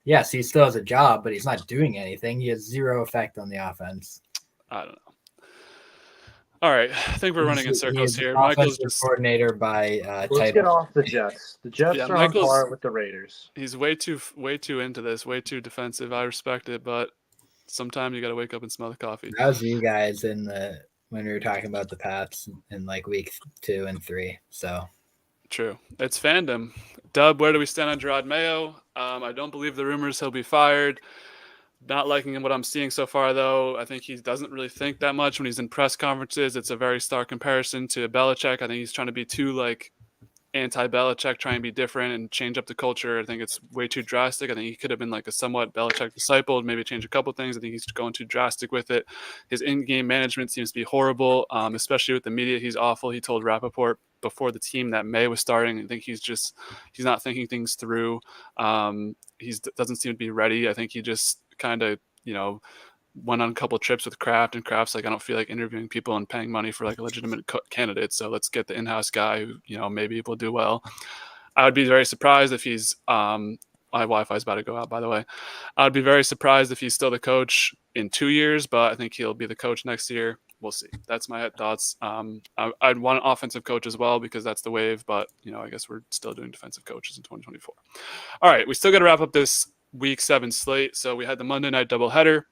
Yes, he still has a job, but he's not doing anything. He has zero effect on the offense. I don't know. All right, I think we're running in circles here. Michael's just coordinator by Let's get off the Jets. The Jets are on par with the Raiders. He's way too into this, way too defensive. I respect it, but sometimes you got to wake up and smell the coffee. That was you guys when we were talking about the Pats in like week 2 and 3. So true, it's fandom. Dub, where do we stand on Gerard Mayo? I don't believe the rumors he'll be fired. Not liking what I'm seeing so far, though. I think he doesn't really think that much when he's in press conferences. It's a very stark comparison to Belichick. I think he's trying to be too like anti-Belichick, try and be different and change up the culture. I think it's way too drastic. I think he could have been like a somewhat Belichick disciple, maybe change a couple things. I think he's going too drastic with it. His in-game management seems to be horrible, especially with the media. He's awful. He told Rappaport before the team that May was starting. I think he's not thinking things through. He doesn't seem to be ready. I think he just kind of, went on a couple of trips with Kraft, and Kraft's like, I don't feel like interviewing people and paying money for like a legitimate candidate. So let's get the in-house guy who, maybe will do well. I would be very surprised if he's, my Wi-Fi is about to go out, by the way. I would be very surprised if he's still the coach in 2 years, but I think he'll be the coach next year. We'll see. That's my thoughts. I'd want an offensive coach as well because that's the wave, but I guess we're still doing defensive coaches in 2024. All right, we still got to wrap up this Week 7 slate. So we had the Monday night doubleheader.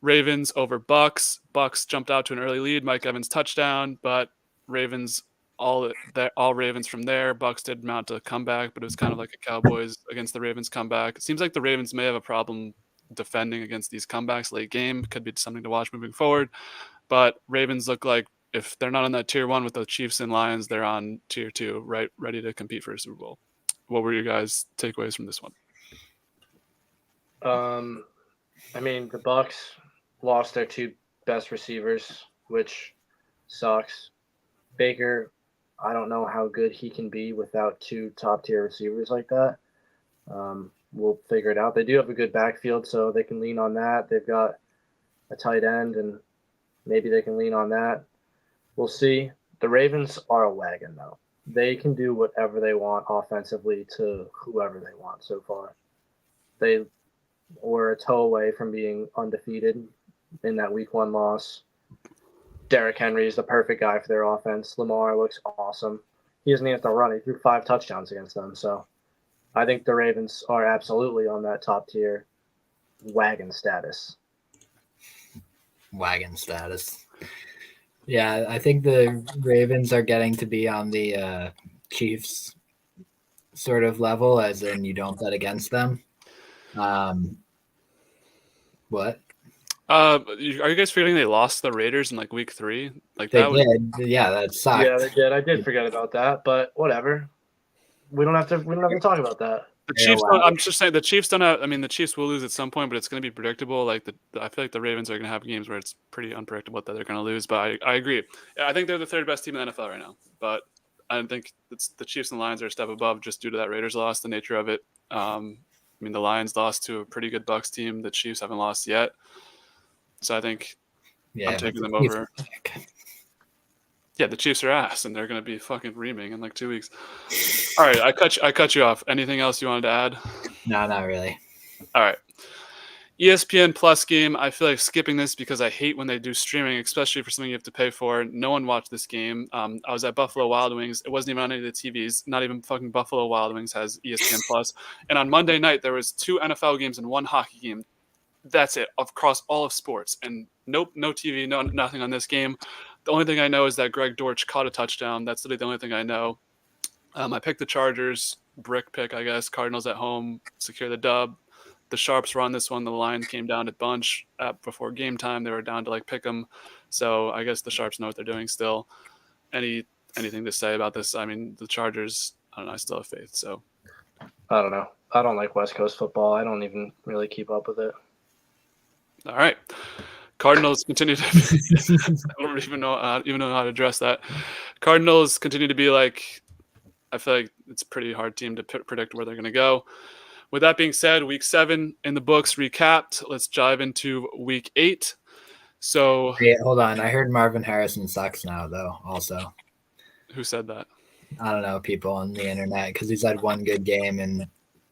Ravens over Bucks. Bucks jumped out to an early lead. Mike Evans touchdown, but Ravens all Ravens from there. Bucks did mount a comeback, but it was kind of like a Cowboys against the Ravens comeback. It seems like the Ravens may have a problem defending against these comebacks late game. Could be something to watch moving forward. But Ravens look like if they're not on that tier 1 with the Chiefs and Lions, they're on tier 2, right, ready to compete for a Super Bowl. What were your guys' takeaways from this one? I mean, the Bucks lost their 2 best receivers, which sucks. Baker, I don't know how good he can be without two top tier receivers like that. We'll figure it out. They do have a good backfield, so they can lean on that. They've got a tight end, and maybe they can lean on that. We'll see. The Ravens are a wagon, though. They can do whatever they want offensively to whoever they want so far. They were a toe away from being undefeated in that week one loss. Derrick Henry is the perfect guy for their offense. Lamar looks awesome. He doesn't even have to run. He threw 5 touchdowns against them. So I think the Ravens are absolutely on that top tier wagon status. Wagon status. Yeah, I think the Ravens are getting to be on the Chiefs sort of level, as in you don't bet against them. What? Are you guys forgetting they lost the Raiders in like week 3? Like They that was did. Yeah, that sucked. Yeah, they did. I did forget about that, but whatever. We don't have to talk about that. the Yeah, Chiefs. wow. Don't, I'm just saying the Chiefs don't have. I mean, the Chiefs will lose at some point, but it's going to be predictable. Like I feel like the Ravens are going to have games where it's pretty unpredictable that they're going to lose. But I agree. I think they're the 3rd best team in the NFL right now. But I think the Chiefs and Lions are a step above just due to that Raiders loss, the nature of it. I mean, the Lions lost to a pretty good Bucs team. The Chiefs haven't lost yet. So I think I'm taking them over. Yeah, the Chiefs are ass, and they're going to be fucking reaming in like 2 weeks. All right, I cut you off. Anything else you wanted to add? No, not really. All right. ESPN Plus game. I feel like skipping this because I hate when they do streaming, especially for something you have to pay for. No one watched this game. I was at Buffalo Wild Wings. It wasn't even on any of the TVs. Not even fucking Buffalo Wild Wings has ESPN Plus. And on Monday night, there was 2 NFL games and 1 hockey game. That's it across all of sports. And nope, no TV, nothing on this game. The only thing I know is that Greg Dortch caught a touchdown. That's literally the only thing I know. I picked the Chargers, brick pick, I guess. Cardinals at home, secure the dub. The Sharps were on this one. The Lions came down a bunch before game time. They were down to like pick them. So I guess the Sharps know what they're doing still. Anything to say about this? I mean, the Chargers, I don't know. I still have faith. So I don't know. I don't like West Coast football. I don't even really keep up with it. All right. Cardinals continue to I don't even know how to address that. Cardinals continue to be like, I feel like it's a pretty hard team to predict where they're going to go. With that being said, week 7 in the books recapped. Let's dive into week 8. So Hey, hold on. I heard Marvin Harrison sucks now, though, also. Who said that? I don't know, people on the internet, because he's had one good game and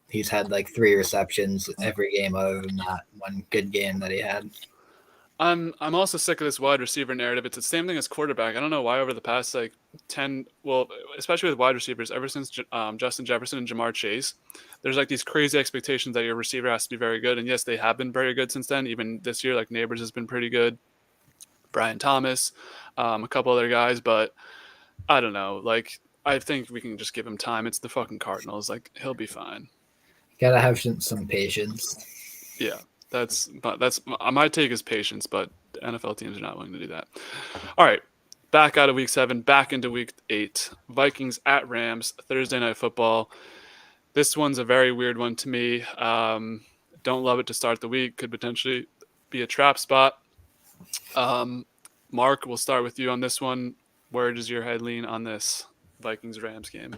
he's had like 3 receptions every game other than that one good game that he had. I'm also sick of this wide receiver narrative. It's the same thing as quarterback. I don't know why over the past like 10, well, especially with wide receivers, ever since Justin Jefferson and Jamar Chase, there's like these crazy expectations that your receiver has to be very good. And yes, they have been very good since then. Even this year, like Neighbors has been pretty good. Brian Thomas, a couple other guys, but I don't know. Like, I think we can just give him time. It's the fucking Cardinals. Like, he'll be fine. Gotta have some patience. Yeah. That's my take is patience, but NFL teams are not willing to do that. All right, back out of week 7, back into week 8. Vikings at Rams, Thursday night football. This one's a very weird one to me. Don't love it to start the week. Could potentially be a trap spot. Mark, we'll start with you on this one. Where does your head lean on this Vikings Rams game?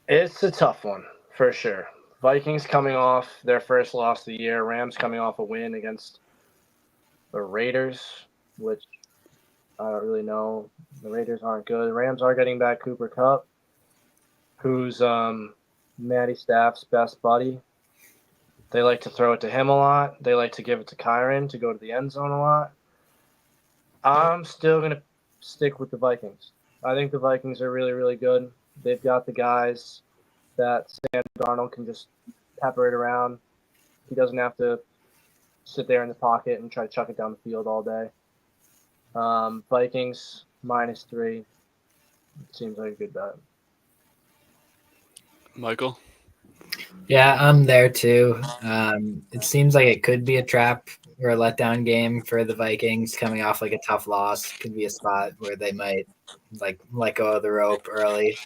It's a tough one for sure. Vikings coming off their first loss of the year. Rams coming off a win against the Raiders, which I don't really know. The Raiders aren't good. The Rams are getting back Cooper Kupp, who's Matty Staff's best buddy. They like to throw it to him a lot. They like to give it to Kyron to go to the end zone a lot. I'm still going to stick with the Vikings. I think the Vikings are really, really good. They've got the guys that Sam Darnold can just pepper it around. He doesn't have to sit there in the pocket and try to chuck it down the field all day. Vikings -3 seems like a good bet. Michael? Yeah, I'm there too. It seems like it could be a trap or a letdown game for the Vikings coming off like a tough loss. Could be a spot where they might like let go of the rope early.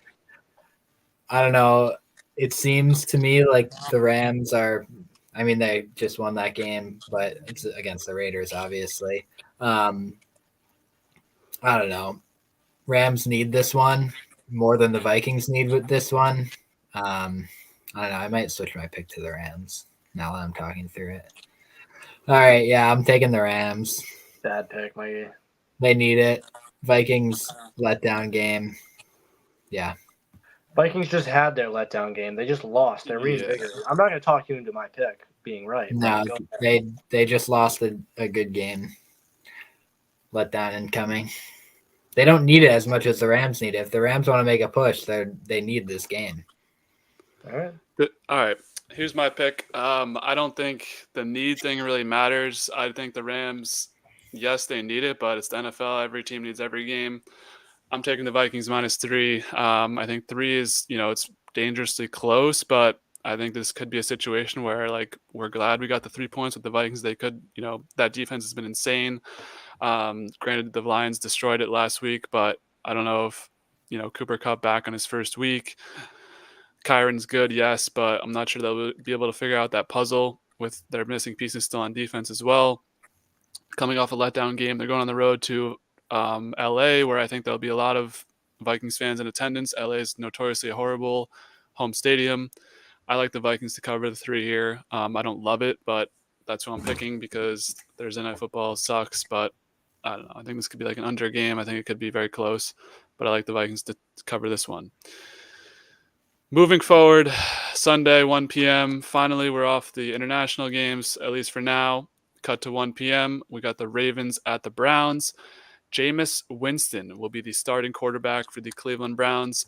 I don't know. It seems to me like the Rams are, I mean, they just won that game, but it's against the Raiders, obviously. I don't know. Rams need this one more than the Vikings need with this one. I don't know. I might switch my pick to the Rams now that I'm talking through it. All right, yeah, I'm taking the Rams. Bad pick, Mikey. They need it. Vikings letdown game. Yeah. Vikings just had their letdown game. They just lost. They're reinvigorated. I'm not going to talk you into my pick being right. No, Go ahead. they just lost a good game. Letdown incoming. They don't need it as much as the Rams need it. If the Rams want to make a push, they need this game. All right. All right. Here's my pick. I don't think the need thing really matters. I think the Rams, yes, they need it, but it's the NFL. Every team needs every game. I'm taking the Vikings -3. I think 3 is, it's dangerously close, but I think this could be a situation where, like, we're glad we got the 3 points with the Vikings. They could, that defense has been insane. Granted, the Lions destroyed it last week, but I don't know if, Cooper Kupp back on his first week. Kyron's good, yes, but I'm not sure they'll be able to figure out that puzzle with their missing pieces still on defense as well. Coming off a letdown game, they're going on the road to LA, where I think there'll be a lot of Vikings fans in attendance. LA is notoriously a horrible home stadium. I like the Vikings to cover the 3 here. I don't love it, but that's who I'm picking because Thursday Night Football sucks, but I don't know. I think this could be like an under game. I think it could be very close, but I like the Vikings to cover this one. Moving forward, Sunday, 1 p.m. Finally, we're off the international games, at least for now. Cut to 1 p.m. We got the Ravens at the Browns. Jameis Winston will be the starting quarterback for the Cleveland Browns.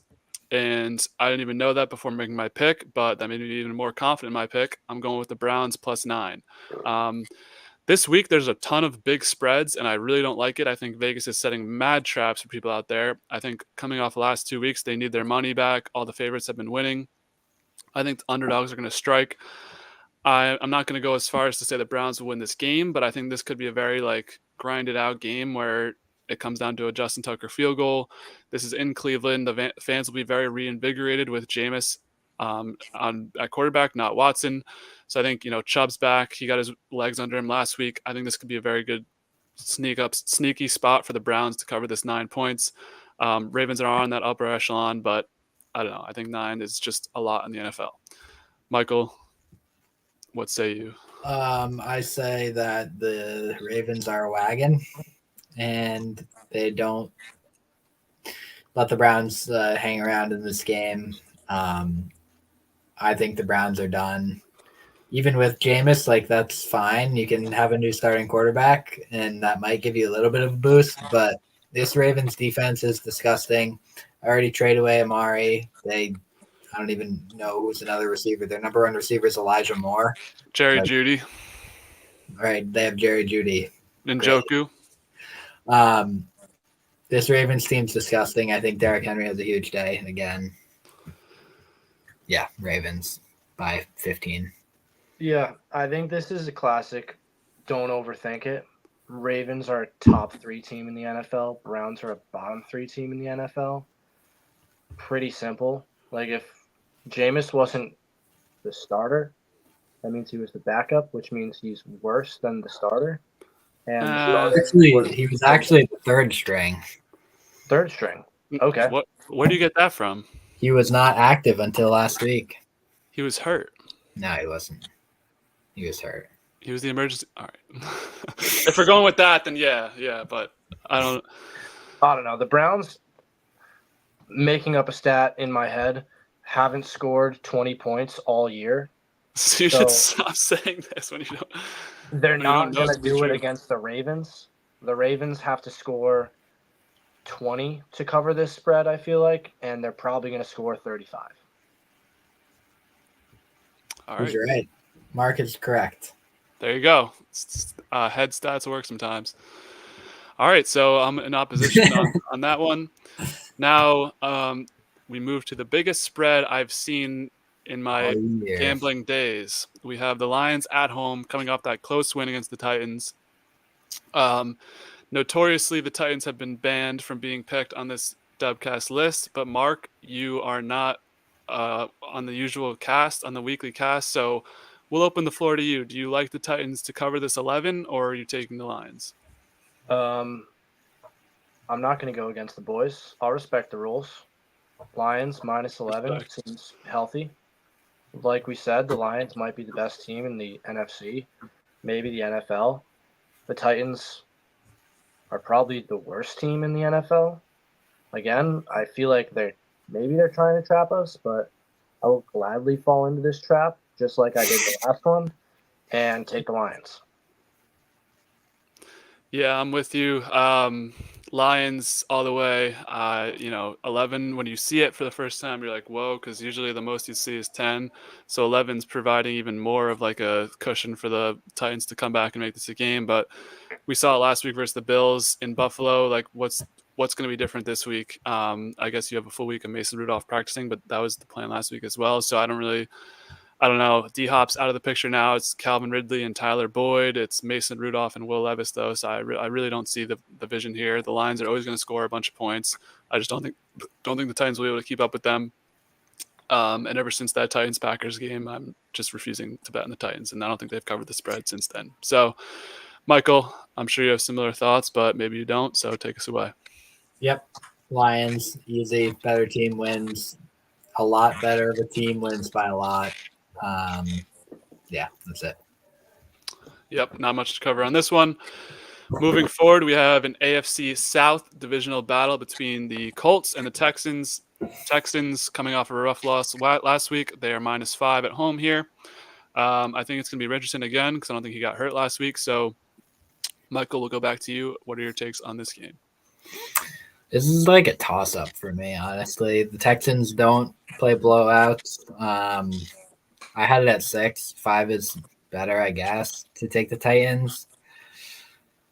And I didn't even know that before making my pick, but that made me even more confident in my pick. I'm going with the Browns +9. This week, there's a ton of big spreads, and I really don't like it. I think Vegas is setting mad traps for people out there. I think coming off the last 2 weeks, they need their money back. All the favorites have been winning. I think the underdogs are going to strike. I'm not going to go as far as to say the Browns will win this game, but I think this could be a very, grinded out game where it comes down to a Justin Tucker field goal. This is in Cleveland. The fans will be very reinvigorated with Jameis at quarterback, not Watson. So I think, Chubb's back. He got his legs under him last week. I think this could be a very good sneaky spot for the Browns to cover this 9 points. Ravens are on that upper echelon, but I don't know. I think 9 is just a lot in the NFL. Michael, what say you? I say that the Ravens are a wagon, and they don't let the Browns hang around in this game. I think the Browns are done. Even with Jameis, that's fine. You can have a new starting quarterback, and that might give you a little bit of a boost. But this Ravens defense is disgusting. I already traded away Amari. I don't even know who's another receiver. Their number 1 receiver is Elijah Moore. Jerry Jeudy. All right, they have Jerry Jeudy. Njoku. This Ravens team's disgusting. I think Derrick Henry has a huge day again. Yeah, Ravens by 15. Yeah, I think this is a classic. Don't overthink it. Ravens are a top 3 team in the NFL. Browns are a bottom 3 team in the NFL. Pretty simple. If Jameis wasn't the starter, that means he was the backup, which means he's worse than the starter. And he was actually the 3rd string. 3rd string. Okay. Where do you get that from? He was not active until last week. He was hurt. No, he wasn't. He was hurt. He was the emergency. All right. If we're going with that, then yeah. But I don't know. The Browns, making up a stat in my head, haven't scored 20 points all year. So you should stop saying this when you don't. They're not going to do it against the Ravens. The Ravens have to score 20 to cover this spread, I feel like, and they're probably going to score 35. All right. You're right. Mark is correct. There you go. Head stats work sometimes. All right, so I'm in opposition on that one. Now we move to the biggest spread I've seen in my gambling days. We have the Lions at home coming off that close win against the Titans. Notoriously, the Titans have been banned from being picked on this Dubcast list, but Mark, you are not on the usual cast, on the weekly cast, so we'll open the floor to you. Do you like the Titans to cover this 11, or are you taking the Lions? I'm not going to go against the boys. I'll respect the rules. Lions minus 11 Respect. seems healthy. Like we said, the Lions might be the best team in the NFC, maybe the NFL. The Titans are probably the worst team in the NFL. Again, I feel like they're trying to trap us, but I will gladly fall into this trap just like I did the last one and take the Lions. Yeah, I'm with you. Lions all the way. 11, when you see it for the first time, you're like, whoa, because usually the most you see is 10. So 11's providing even more of like a cushion for the Titans to come back and make this a game. But we saw it last week versus the Bills in Buffalo. Like, what's going to be different this week? I guess you have a full week of Mason Rudolph practicing, but that was the plan last week as well. So I don't know. D Hop's out of the picture now. It's Calvin Ridley and Tyler Boyd. It's Mason Rudolph and Will Levis, though. So I really don't see the vision here. The Lions are always going to score a bunch of points. I just don't think the Titans will be able to keep up with them. And ever since that Titans Packers game, I'm just refusing to bet on the Titans, and I don't think they've covered the spread since then. So, Michael, I'm sure you have similar thoughts, but maybe you don't. So take us away. Yep. Lions, easy. Better team wins. A lot better of a team wins by a lot. Yeah, that's it. Yep, not much to cover on this one. Moving forward, we have an AFC South divisional battle between the Colts and the Texans. Texans coming off a rough loss last week. They are -5 at home here. I think it's going to be Richardson again because I don't think he got hurt last week. So, Michael, we'll go back to you. What are your takes on this game? This is like a toss-up for me, honestly. The Texans don't play blowouts. I had it at 6. 5 is better, I guess, to take the Titans.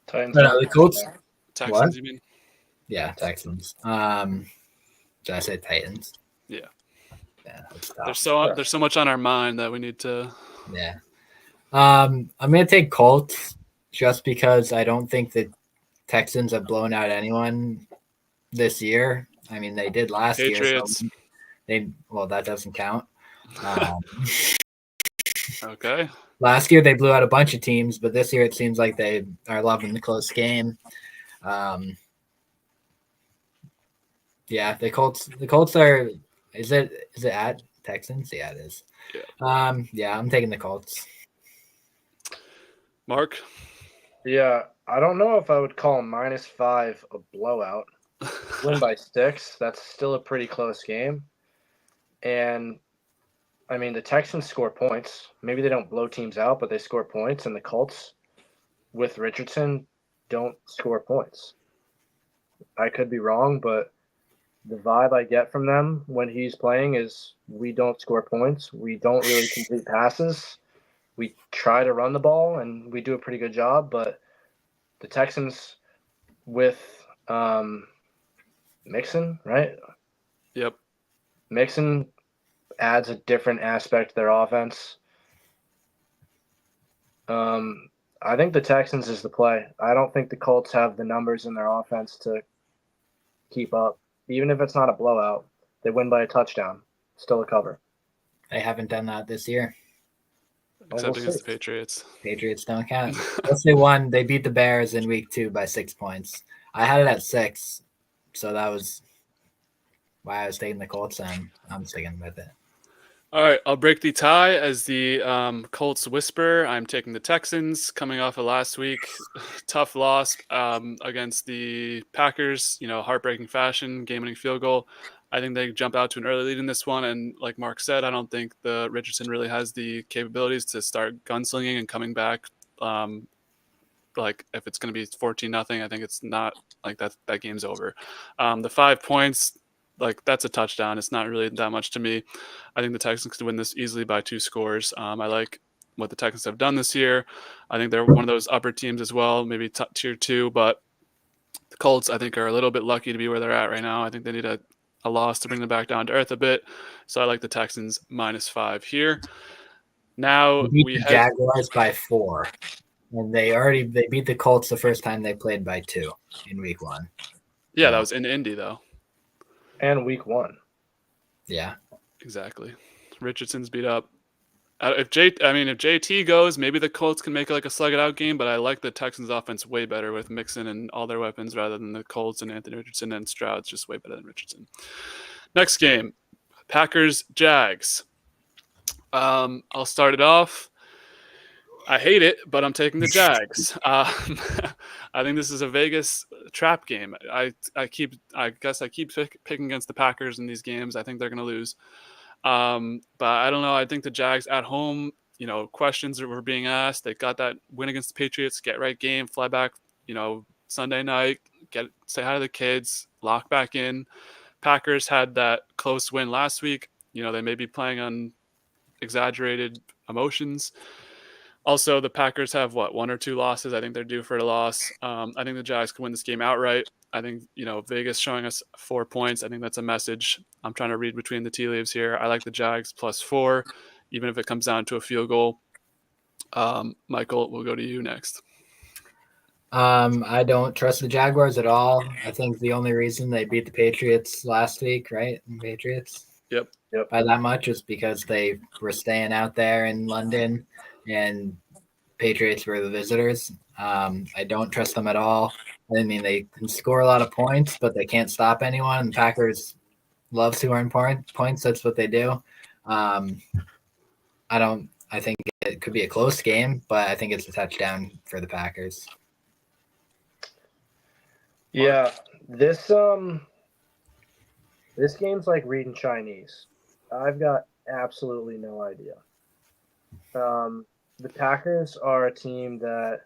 Titans. The Colts. Texans, What? you mean? Yeah, Texans. Did I say Titans? Yeah. Yeah, that's There's so much on our mind that we need to. Yeah. I'm gonna take Colts just because I don't think the Texans have blown out anyone this year. I mean, they did last Patriots. year. So that doesn't count. Okay. Last year they blew out a bunch of teams, but this year it seems like they are loving the close game. Yeah, the Colts are. Is it at Texans? Yeah, it is. Yeah, I'm taking the Colts. Mark? Yeah, I don't know if I would call -5 a blowout. Win by 6, that's still a pretty close game. And, I mean, the Texans score points. Maybe they don't blow teams out, but they score points. And the Colts, with Richardson, don't score points. I could be wrong, but the vibe I get from them when he's playing is we don't score points. We don't really complete passes. We try to run the ball, and we do a pretty good job. But the Texans with Mixon, right? Yep. Mixon adds a different aspect to their offense. I think the Texans is the play. I don't think the Colts have the numbers in their offense to keep up. Even if it's not a blowout, they win by a touchdown. Still a cover. They haven't done that this year. Except we'll against see. the Patriots. Patriots don't count. Plus they won. They beat the Bears in week 2 by 6 points. I had it at 6, so that was why I was taking the Colts, and I'm sticking with it. All right, I'll break the tie as the Colts whisper. I'm taking the Texans coming off of last week. Tough loss against the Packers, heartbreaking fashion, game-winning field goal. I think they jump out to an early lead in this one. And like Mark said, I don't think the Richardson really has the capabilities to start gunslinging and coming back. Like if it's going to be 14-0, I think it's not like that game's over. The 5 points, like that's a touchdown. It's not really that much to me. I think the Texans could win this easily by 2 scores. I like what the Texans have done this year. I think they're one of those upper teams as well, maybe tier 2, but the Colts I think are a little bit lucky to be where they're at right now. I think they need a loss to bring them back down to earth a bit. So I like the Texans -5 here. Now we beat the Jaguars by 4. And they beat the Colts the first time they played by 2 in week 1. Yeah, that was in Indy though. And week 1. Yeah. Exactly. Richardson's beat up. If JT goes, maybe the Colts can make like a slug it out game. But I like the Texans' offense way better with Mixon and all their weapons rather than the Colts and Anthony Richardson and Stroud's just way better than Richardson. Next game, Packers Jags. I'll start it off. I hate it, but I'm taking the Jags. I think this is a Vegas trap game. I guess I keep picking against the Packers in these games. I think they're going to lose. But I don't know. I think the Jags at home, questions were being asked. They got that win against the Patriots, get right game, fly back, Sunday night, say hi to the kids, lock back in. Packers had that close win last week. They may be playing on exaggerated emotions. Also, the Packers have 1 or 2 losses. I think they're due for a loss. I think the Jags can win this game outright. I think, Vegas showing us 4 points. I think that's a message. I'm trying to read between the tea leaves here. I like the Jags +4, even if it comes down to a field goal. Michael, we'll go to you next. I don't trust the Jaguars at all. I think the only reason they beat the Patriots last week, right? The Patriots. Yep. By that much is because they were staying out there in London and Patriots were the visitors. I don't trust them at all. I mean, they can score a lot of points, but they can't stop anyone. And the Packers love scoring points. That's what they do. I think it could be a close game, but I think it's a touchdown for the Packers. Yeah, this game's like reading Chinese. I've got absolutely no idea. The Packers are a team that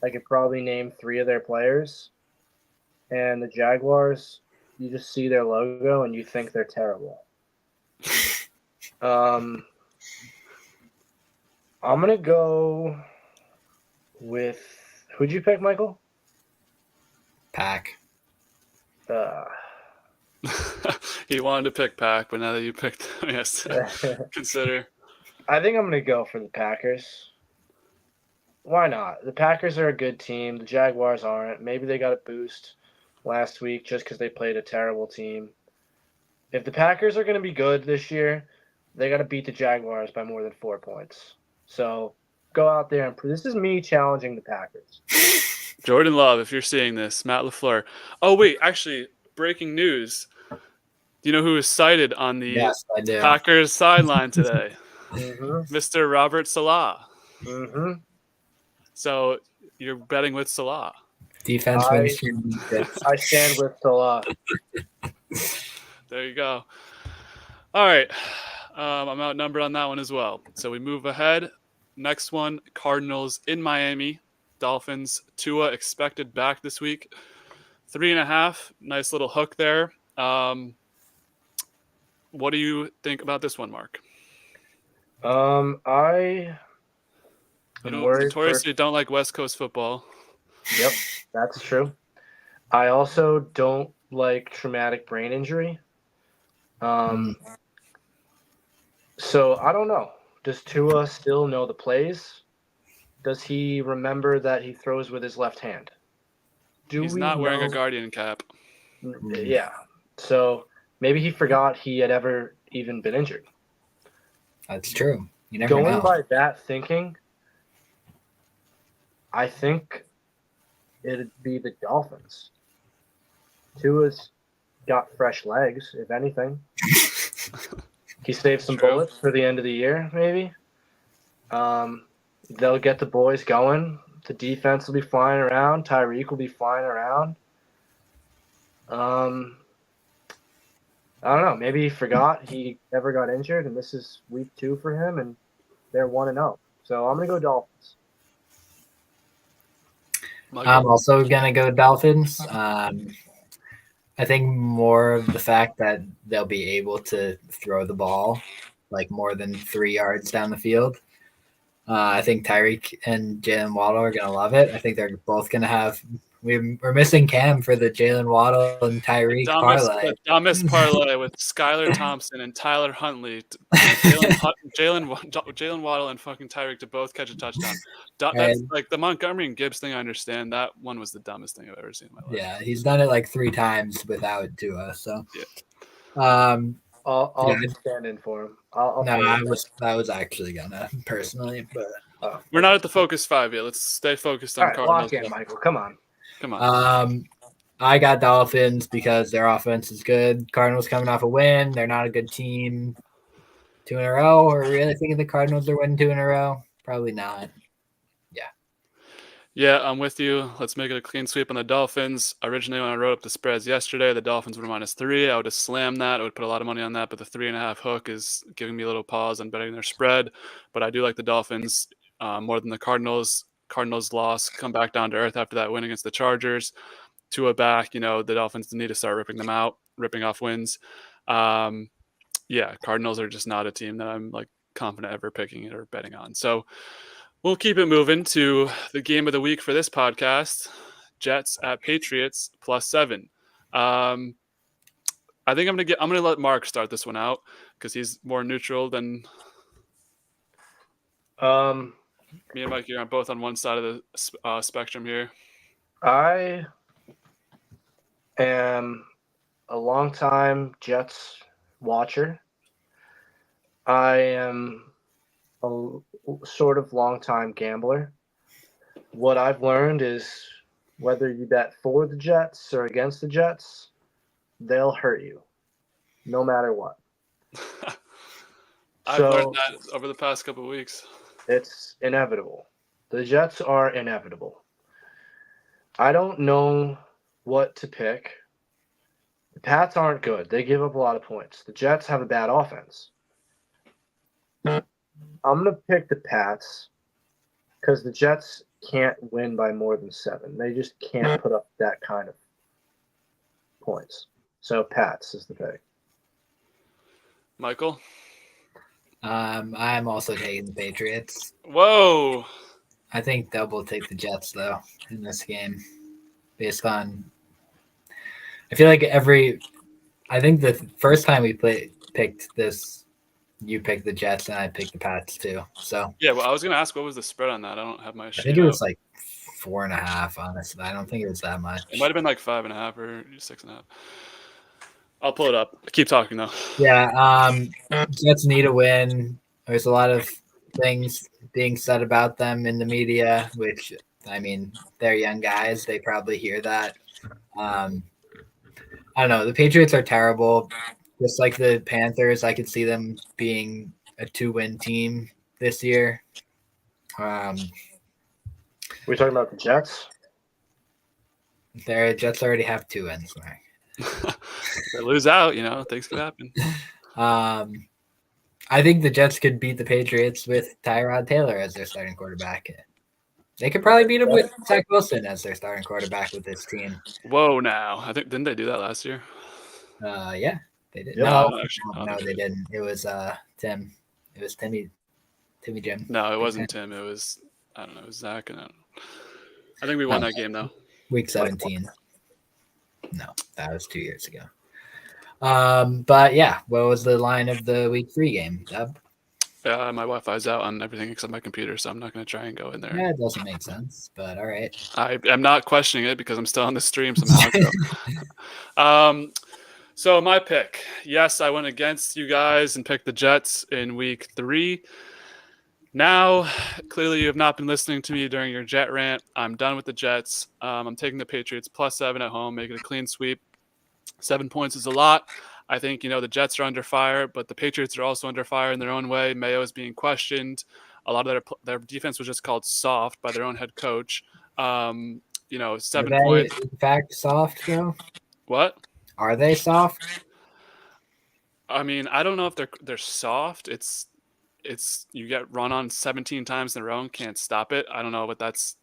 I could probably name 3 of their players, and the Jaguars, you just see their logo and you think they're terrible. I'm gonna go with who'd you pick, Michael? Pack. He wanted to pick Pack, but now that you picked him, he has to consider. I think I'm going to go for the Packers. Why not? The Packers are a good team. The Jaguars aren't. Maybe they got a boost last week just because they played a terrible team. If the Packers are going to be good this year, they got to beat the Jaguars by more than 4 points. So go out there and this is me challenging the Packers. Jordan Love, if you're seeing this, Matt LaFleur. Oh, wait, actually, breaking news. Do you know who was cited on the Packers sideline today? Mr. Robert Salah. So you're betting with Salah. Defense wins championships. I stand with Salah. There you go. All right. I'm outnumbered on that one as well. So we move ahead. Next one, Cardinals in Miami. Dolphins. Tua expected back this week. 3.5. Nice little hook there. What do you think about this one, Mark? I notoriously don't like West Coast football. Yep, that's true. I also don't like traumatic brain injury. So I don't know. Does Tua still know the plays? Does he remember that he throws with his left hand? He's not wearing a Guardian cap. Yeah. So maybe he forgot he had ever even been injured. That's true. You never know. Going by that thinking, I think it'd be the Dolphins. Tua's got fresh legs, if anything. He saved some bullets for the end of the year, maybe. They'll get the boys going. The defense will be flying around. Tyreek will be flying around. I don't know. Maybe he forgot he ever got injured, and this is week 2 for him, and they're 1-0. So I'm going to go Dolphins. I'm also going to go Dolphins. I think more of the fact that they'll be able to throw the ball like more than 3 yards down the field. I think Tyreek and Jalen Waddle are going to love it. I think they're both going to have we're missing Cam for the Jalen Waddle and Tyreek parlay. The dumbest parlay with Skylar Thompson and Tyler Huntley, Jalen Waddle and fucking Tyreek to both catch a touchdown. That's like the Montgomery and Gibbs thing. I understand that one was the dumbest thing I've ever seen in my life. Yeah, he's done it like 3 times without Tua. So, I'll Yeah. stand in for him. I'll No, say I it. was actually gonna personally, but We're not at the focus 5 yet. Let's stay focused on All right, Cardinals. lock in, Michael. Come on. Come on. I got Dolphins because their offense is good. Cardinals coming off a win. They're not a good team. 2 in a row. Are we really thinking the Cardinals are winning 2 in a row? Probably not. Yeah, I'm with you. Let's make it a clean sweep on the Dolphins. Originally, when I wrote up the spreads yesterday, the Dolphins were -3. I would have slammed that. I would put a lot of money on that, but the 3.5 hook is giving me a little pause on betting their spread. But I do like the Dolphins more than the Cardinals. Cardinals lost, come back down to earth after that win against the Chargers. Tua back, the Dolphins need to start ripping them out, ripping off wins. Yeah, Cardinals are just not a team that I'm like confident ever picking it or betting on. So we'll keep it moving to the game of the week for this podcast. Jets at Patriots +7. I think I'm gonna let Mark start this one out because he's more neutral than me and Mike. You're both on one side of the spectrum here. I am a longtime Jets watcher. I am a sort of longtime gambler. What I've learned is whether you bet for the Jets or against the Jets, they'll hurt you, no matter what. I've So learned that over the past couple of weeks. it's inevitable. The Jets are inevitable. I don't know what to pick. The Pats aren't good. They give up a lot of points. The Jets have a bad offense. I'm going to pick the Pats because the Jets can't win by more than 7. They just can't put up that kind of points. So Pats is the pick. Michael? I'm also taking the Patriots. Whoa. I think they'll both take the Jets though in this game, based on. I feel like I think the first time we picked this, you picked the Jets and I picked the Pats too. So Yeah, well, I was gonna ask what was the spread on that. I don't have my sheet. I think it was like 4.5. Honestly, I don't think it was that much. It might have been like 5.5 or 6.5. I'll pull it up. Keep talking though. Yeah, Jets need a win. There's a lot of things being said about them in the media, which I mean, they're young guys. They probably hear that. I don't know. The Patriots are terrible. Just like the Panthers, I could see them being a 2-win team this year. We're talking about the Jets? Their Jets already have 2 wins, Mark. They lose out, things could happen. I think the Jets could beat the Patriots with Tyrod Taylor as their starting quarterback. They could probably beat them with Zach Wilson as their starting quarterback with this team. Whoa, now I think didn't they do that last year? Yeah, they did. Yeah. No, they didn't. It was Tim. It was Timmy Jim. No, it wasn't Tim. It was it was Zach, and I think we won that game though. Week 17. No, that was 2 years ago. But yeah, what was the line of the week 3 game? Dub? My Wi-Fi's out on everything except my computer, so I'm not going to try and go in there. Yeah, it doesn't make sense, but all right. I'm not questioning it because I'm still on the stream somehow. So my pick. Yes, I went against you guys and picked the Jets in week 3. Now, clearly you have not been listening to me during your Jet rant. I'm done with the Jets. I'm taking the Patriots +7 at home, making a clean sweep. 7 points is a lot. I think, the Jets are under fire, but the Patriots are also under fire in their own way. Mayo is being questioned. A lot of their defense was just called soft by their own head coach. 7 points. In fact, soft, though? What? Are they soft? I mean, I don't know if they're soft. It's you get run on 17 times in a row and can't stop it. I don't know what that's.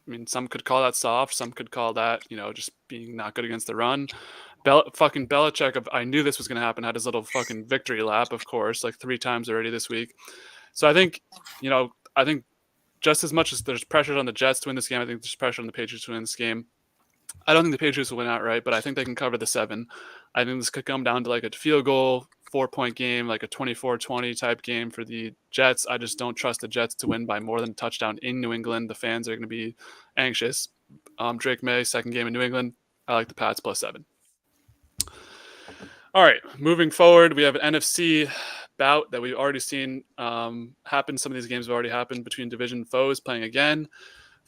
I mean, some could call that soft. Some could call that, just being not good against the run. Fucking Belichick, I knew this was going to happen, had his little fucking victory lap, of course, like 3 times already this week. So I think, just as much as there's pressure on the Jets to win this game, I think there's pressure on the Patriots to win this game. I don't think the Patriots will win outright, but I think they can cover the 7. I think this could come down to like a field goal, 4-point game, like a 24-20 type game for the Jets. I just don't trust the Jets to win by more than a touchdown in New England. The fans are going to be anxious. Drake May, second game in New England. I like the Pats +7. All right, moving forward, we have an NFC bout that we've already seen happen. Some of these games have already happened between division foes playing again.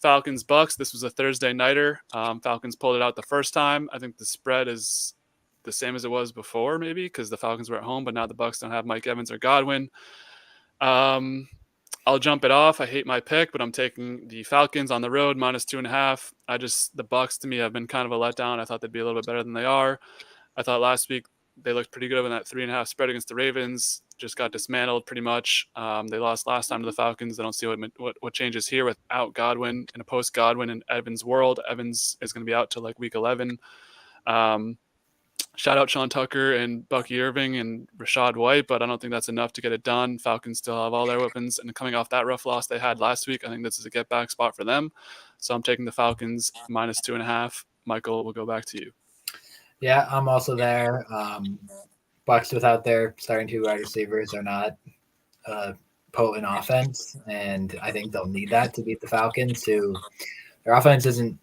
Falcons Bucks. This was a Thursday nighter. Falcons pulled it out the first time. I think the spread is the same as it was before, maybe because the Falcons were at home, but now the Bucks don't have Mike Evans or Godwin. I'll jump it off. I hate my pick, but I'm taking the Falcons on the road -2.5. The Bucks to me have been kind of a letdown. I thought they'd be a little bit better than they are. I thought last week they looked pretty good in that 3.5 spread against the Ravens. Just got dismantled pretty much. They lost last time to the Falcons. I don't see what changes here without Godwin in a post Godwin and Evans world. Evans is going to be out till like week 11. Shout out Sean Tucker and Bucky Irving and Rashad White, but I don't think that's enough to get it done. Falcons still have all their weapons, and coming off that rough loss they had last week, I think this is a get back spot for them. So I'm taking the Falcons -2.5. Michael, we'll go back to you. Yeah, I'm also there. Bucks without their starting 2 wide receivers are not potent offense, and I think they'll need that to beat the Falcons, who their offense isn't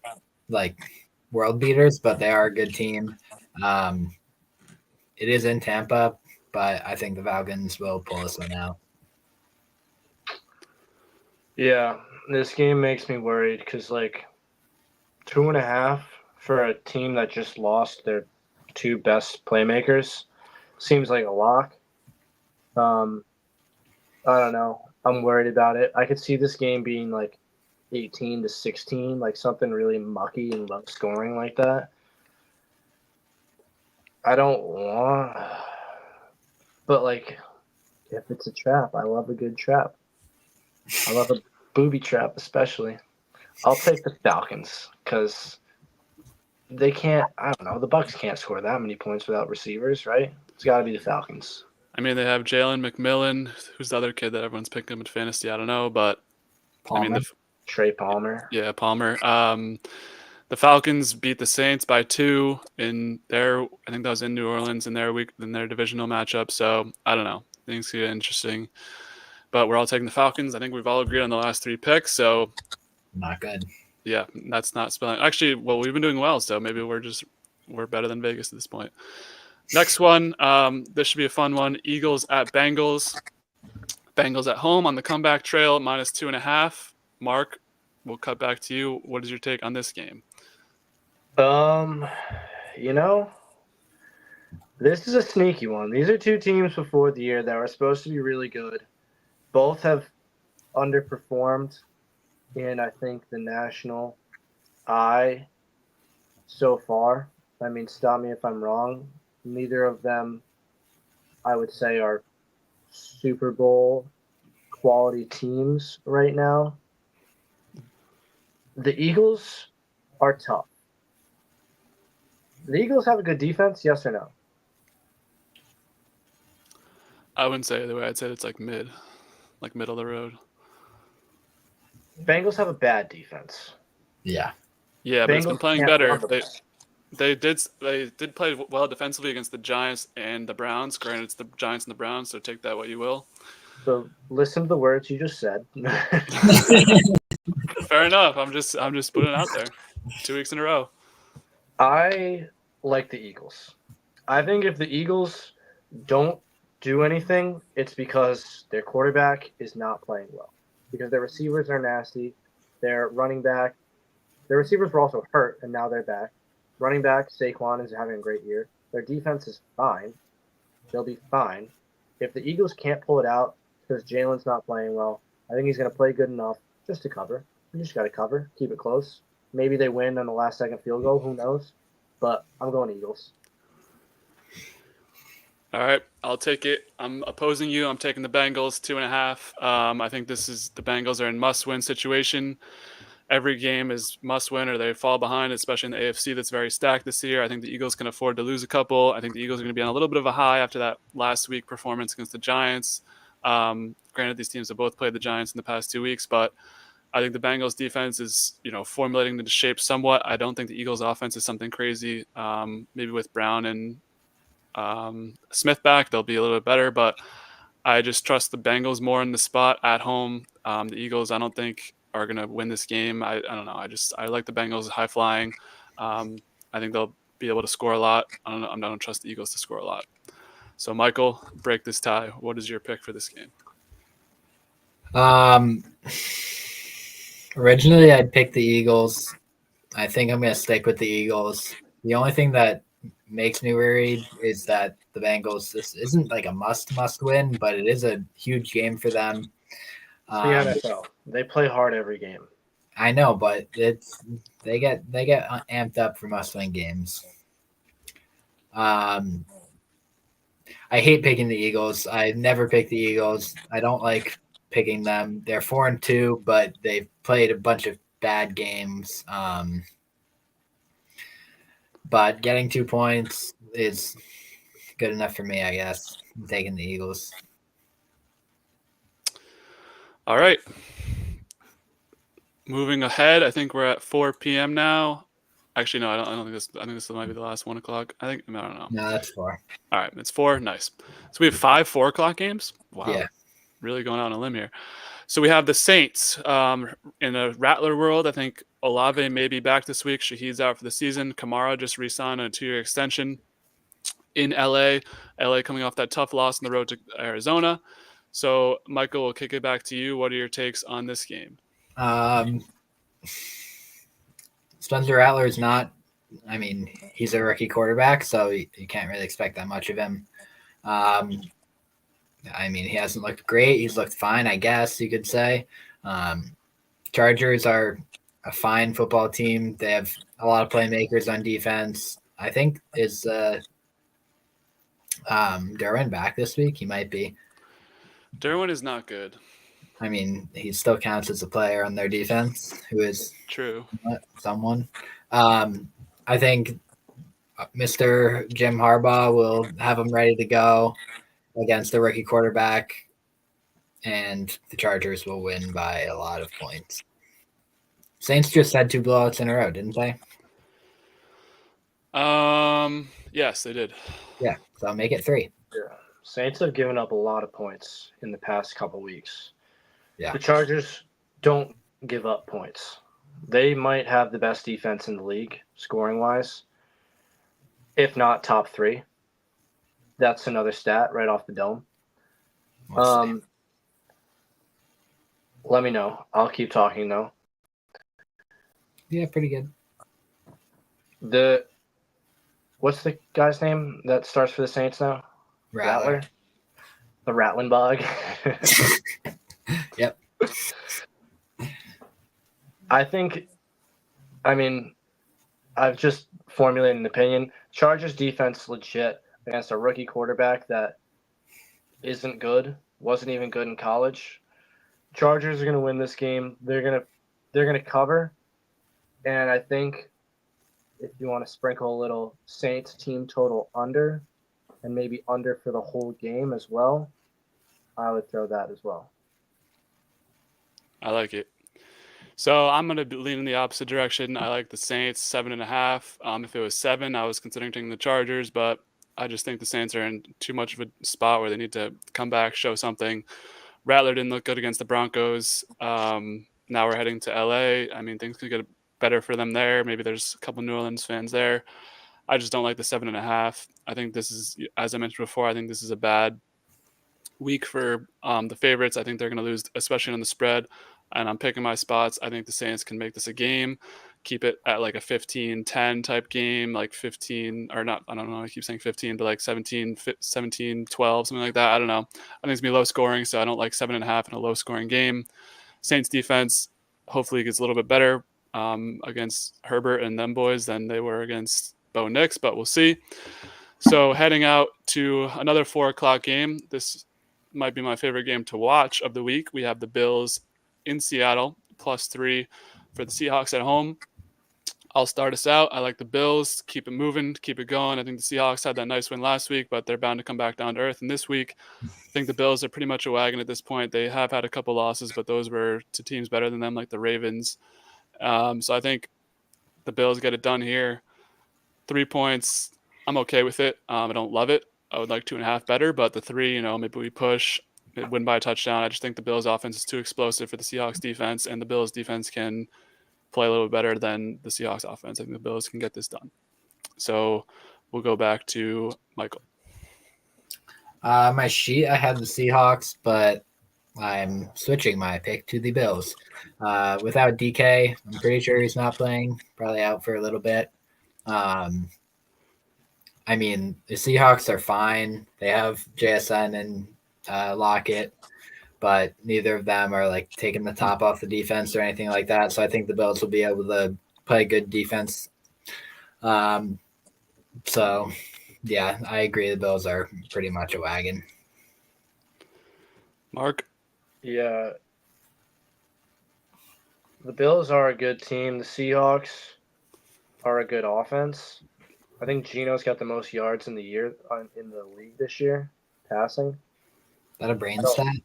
like world beaters, but they are a good team. It is in Tampa, but I think the Falcons will pull this one out. Yeah, this game makes me worried because, 2.5 for a team that just lost their 2 best playmakers seems like a lock. I don't know. I'm worried about it. I could see this game being 18-16, something really mucky and low scoring like that. I don't want, but if it's a trap, I love a good trap. I love a booby trap, especially. I'll take the Falcons because they can't. I don't know. The Bucks can't score that many points without receivers, right? It's got to be the Falcons. I mean, they have Jalen McMillan, who's the other kid that everyone's picking up in fantasy. I don't know, but Palmer. Trey Palmer. Yeah, Palmer. The Falcons beat the Saints by 2 in their. I think that was in New Orleans in their divisional matchup. So I don't know. Things get interesting, but we're all taking the Falcons. I think we've all agreed on the last 3 picks. So not good. Yeah, that's not spelling. Actually, well, we've been doing well, so maybe we're better than Vegas at this point. Next one, this should be a fun one. Eagles at Bengals. Bengals at home on the comeback trail, -2.5. Mark, we'll cut back to you. What is your take on this game? This is a sneaky one. These are 2 teams before the year that were supposed to be really good. Both have underperformed in, I think, the national eye so far. I mean, stop me if I'm wrong. Neither of them, I would say, are Super Bowl quality teams right now. The Eagles are tough. The Eagles have a good defense, yes or no? I wouldn't say either way. I'd say it's middle of the road. Bengals have a bad defense. Yeah. Yeah, but it's been playing better. They did play well defensively against the Giants and the Browns. Granted, it's the Giants and the Browns, so take that what you will. So listen to the words you just said. Fair enough. I'm just putting it out there. 2 weeks in a row. I like the Eagles. I think if the Eagles don't do anything, it's because their quarterback is not playing well. Because their receivers are nasty. Their running back, their receivers were also hurt, and now they're back. Running back, Saquon is having a great year. Their defense is fine. They'll be fine. If the Eagles can't pull it out because Jalen's not playing well, I think he's going to play good enough just to cover. You just got to cover, keep it close. Maybe they win on the last-second field goal. Who knows? But I'm going Eagles. All right, I'll take it. I'm opposing you. I'm taking the Bengals 2.5. I think the Bengals are in must-win situation. Every game is must-win or they fall behind, especially in the AFC that's very stacked this year. I think the Eagles can afford to lose a couple. I think the Eagles are going to be on a little bit of a high after that last week performance against the Giants. Granted, these teams have both played the Giants in the past 2 weeks, but I think the Bengals defense is, formulating into shape somewhat. I don't think the Eagles offense is something crazy. Maybe with Brown and Smith back, they'll be a little bit better, but I just trust the Bengals more in the spot at home. The Eagles, I don't think are going to win this game. I don't know. I like the Bengals high flying. I think they'll be able to score a lot. I don't trust the Eagles to score a lot. So, Michael, break this tie. What is your pick for this game? Originally, I'd pick the Eagles. I think I'm going to stick with the Eagles. The only thing that makes me worried is that the Bengals, this isn't like a must win, but it is a huge game for them. It's the NFL. They play hard every game. I know, but they get amped up for must win games. I hate picking the Eagles. I never pick the Eagles. I don't like picking them. They're 4-2, but they've played a bunch of bad games. But getting 2 points is good enough for me, I guess. I'm taking the Eagles. All right. Moving ahead, I think we're at 4 p.m. now. Actually, no, I don't think this. I think this might be the last 1 o'clock. I don't know. No, that's 4. All right, it's 4. Nice. So we have 5 4 o'clock games. Wow. Yeah. Really going out on a limb here. So we have the Saints in a Rattler world. I think Olave may be back this week. Shahid's out for the season. Kamara just re-signed on a 2-year extension in LA. LA coming off that tough loss on the road to Arizona. So, Michael, we'll kick it back to you. What are your takes on this game? Spencer Rattler is not. I mean, he's a rookie quarterback, so you can't really expect that much of him. I mean, he hasn't looked great. He's looked fine, I guess you could say. Chargers are a fine football team. They have a lot of playmakers on defense. I think is Derwin back this week? He might be. Derwin is not good. I mean, he still counts as a player on their defense, who is true. Someone. I think Mr. Jim Harbaugh will have him ready to go against the rookie quarterback, and the Chargers will win by a lot of points. Saints just had 2 blowouts in a row, didn't they? Yes, they did. Yeah, so I'll make it 3. Yeah. Saints have given up a lot of points in the past couple weeks. Yeah. The Chargers don't give up points. They might have the best defense in the league, scoring-wise, if not top 3. That's another stat right off the dome. Let me know. I'll keep talking, though. Yeah, pretty good. What's the guy's name that starts for the Saints now? Rattler. The Rattling Bug. Yep. I've just formulated an opinion. Chargers defense legit against a rookie quarterback that isn't good, wasn't even good in college. Chargers are going to win this game. They're going to cover. And I think if you want to sprinkle a little Saints team total under and maybe under for the whole game as well, I would throw that as well. I like it. So I'm going to lean in the opposite direction. I like the Saints 7.5. If it was 7, I was considering taking the Chargers, but I just think the Saints are in too much of a spot where they need to come back, show something. Rattler didn't look good against the Broncos. Now we're heading to LA. I mean, things could get better for them there. Maybe there's a couple New Orleans fans there. I just don't like the 7.5. I think this is, as I mentioned before, I think this is a bad week for the favorites. I think they're going to lose, especially on the spread. And I'm picking my spots. I think the Saints can make this a game, keep it at like a 15-10 type game, like 15 or not. I don't know. I keep saying 15, but like 17-12, something like that. I don't know. I think it's going to be low scoring, so I don't like 7.5 in a low scoring game. Saints defense hopefully gets a little bit better against Herbert and them boys than they were against Bo Nix, but we'll see. So heading out to another 4 o'clock game. This might be my favorite game to watch of the week. We have the Bills in Seattle, +3 for the Seahawks at home. I'll start us out. I like the Bills. Keep it moving, keep it going. I think the Seahawks had that nice win last week, but they're bound to come back down to earth. And this week, I think the Bills are pretty much a wagon at this point. They have had a couple losses, but those were to teams better than them, like the Ravens. So I think the Bills get it done here. 3 points, I'm okay with it. I don't love it. I would like 2.5 better, but the 3, maybe we push, win by a touchdown. I just think the Bills offense is too explosive for the Seahawks defense, and the Bills defense can play a little better than the Seahawks offense. I think the Bills can get this done. So we'll go back to Michael. My sheet, I had the Seahawks, but I'm switching my pick to the Bills. Without DK, I'm pretty sure he's not playing, probably out for a little bit. Um, I mean, the Seahawks are fine. They have JSN and Lockett, but neither of them are like taking the top off the defense or anything like that. So I think the Bills will be able to play good defense. So, yeah, I agree. The Bills are pretty much a wagon. Mark? Yeah. The Bills are a good team. The Seahawks are a good offense. I think Geno's got the most yards in the league this year, passing. Is that a brain Oh. stat?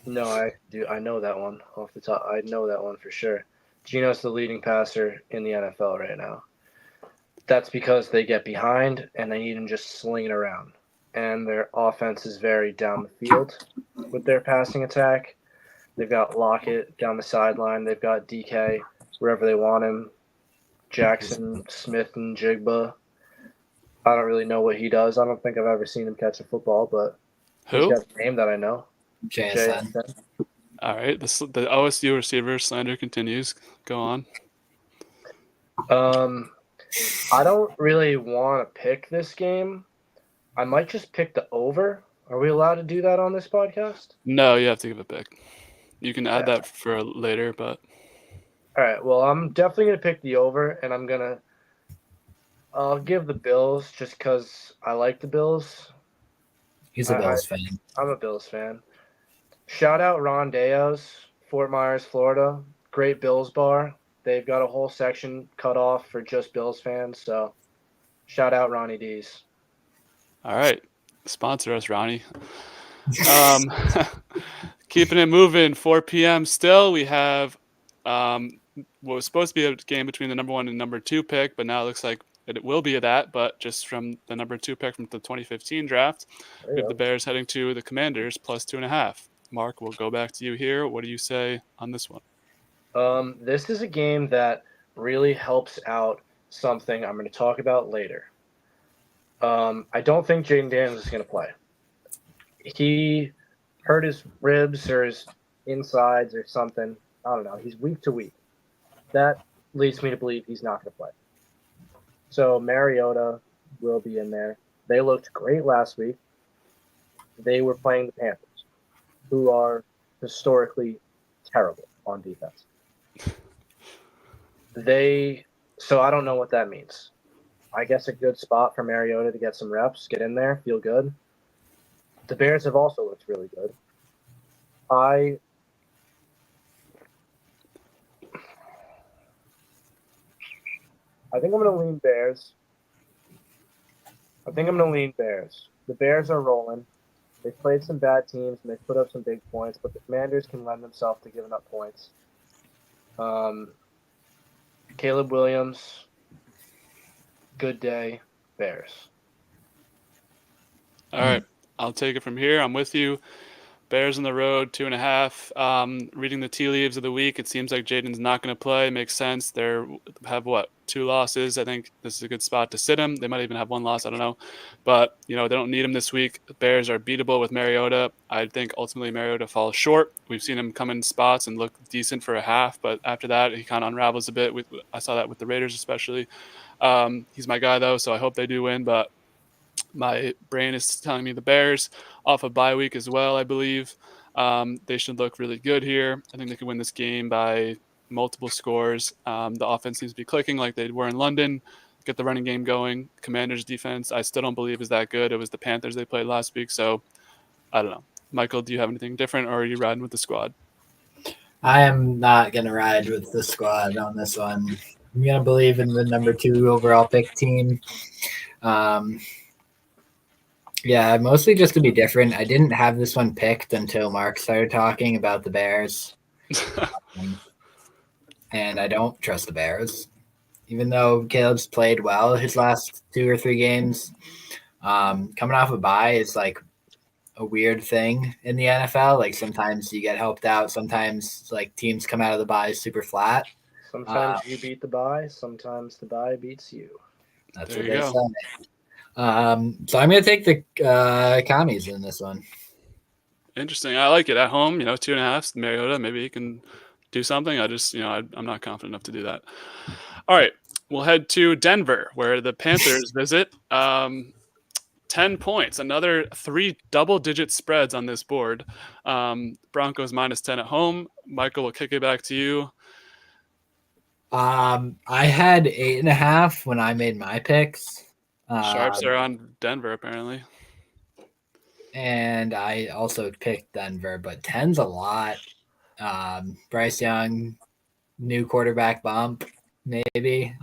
No, I do. I know that one off the top. I know that one for sure. Geno's the leading passer in the NFL right now. That's because they get behind and they need him just slinging around. And their offense is very down the field with their passing attack. They've got Lockett down the sideline. They've got DK wherever they want him. Jackson, Smith, and Jigba. I don't really know what he does. I don't think I've ever seen him catch a football, but he's Who? got a name that I know. JSN. All right. The OSU receiver slander continues. Go on. I don't really want to pick this game. I might just pick the over. Are we allowed to do that on this podcast? No, you have to give a pick. You can add Yeah. that for later, but All right. Well, I'm definitely gonna pick the over, and I'll give the Bills just because I like the Bills. He's a Bills fan. I'm a Bills fan. Shout out Ron Deos, Fort Myers, Florida. Great Bills bar. They've got a whole section cut off for just Bills fans. So, shout out Ronnie D's. all right. Sponsor us, Ronnie. Keeping it moving, 4 p.m. still. We have what was supposed to be a game between the number 1 and number 2 pick, but now it looks like it will be that, but just from the number 2 pick from the 2015 draft. We have the Bears heading to the Commanders plus 2.5. Mark, we'll go back to you here. What do you say on this one? This is a game that really helps out something I'm going to talk about later. I don't think Jaden Daniels is going to play. He hurt his ribs or his insides or something. I don't know. He's week to week. That leads me to believe he's not going to play. So Mariota will be in there. They looked great last week. They were playing the Panthers, who are historically terrible on defense. So I don't know what that means. I guess a good spot for Mariota to get some reps, get in there, feel good. The Bears have also looked really good. I think I'm going to lean Bears. The Bears are rolling. They've played some bad teams and they've put up some big points, but the Commanders can lend themselves to giving up points. Caleb Williams, good day, Bears. All right. I'll take it from here. I'm with you. Bears on the road, 2.5. Reading the tea leaves of the week, it seems like Jaden's not going to play. Makes sense. They have 2 losses. I think this is a good spot to sit him. They might even have 1 loss. I don't know. But, they don't need him this week. The Bears are beatable with Mariota. I think ultimately Mariota falls short. We've seen him come in spots and look decent for a half, but after that, he kind of unravels a bit. I saw that with the Raiders especially. He's my guy, though, so I hope they do win, but my brain is telling me the Bears off a bye week as well, I believe. They should look really good here. I think they could win this game by multiple scores. The offense seems to be clicking like they were in London. Get the running game going. Commanders defense, I still don't believe is that good. It was the Panthers they played last week, so I don't know. Michael, do you have anything different, or are you riding with the squad? I am not going to ride with the squad on this one. I'm going to believe in the number 2 overall pick team. Yeah, mostly just to be different. I didn't have this one picked until Mark started talking about the Bears. And I don't trust the Bears. Even though Caleb's played well his last 2 or 3 games, coming off a bye is like a weird thing in the NFL. Like sometimes you get helped out. Sometimes like teams come out of the bye super flat. Sometimes you beat the bye. Sometimes the bye beats you. That's There what you they go. say. So I'm going to take the Commies in this one. Interesting. I like it at home. 2.5. Mariota, maybe he can do something. I'm not confident enough to do that. All right, we'll head to Denver, where the Panthers visit. 10 points. Another 3 double-digit spreads on this board. Broncos -10 at home. Michael, we'll kick it back to you. I had 8.5 when I made my picks. Sharps are on Denver, apparently. And I also picked Denver, but 10's a lot. Bryce Young, new quarterback bump, maybe.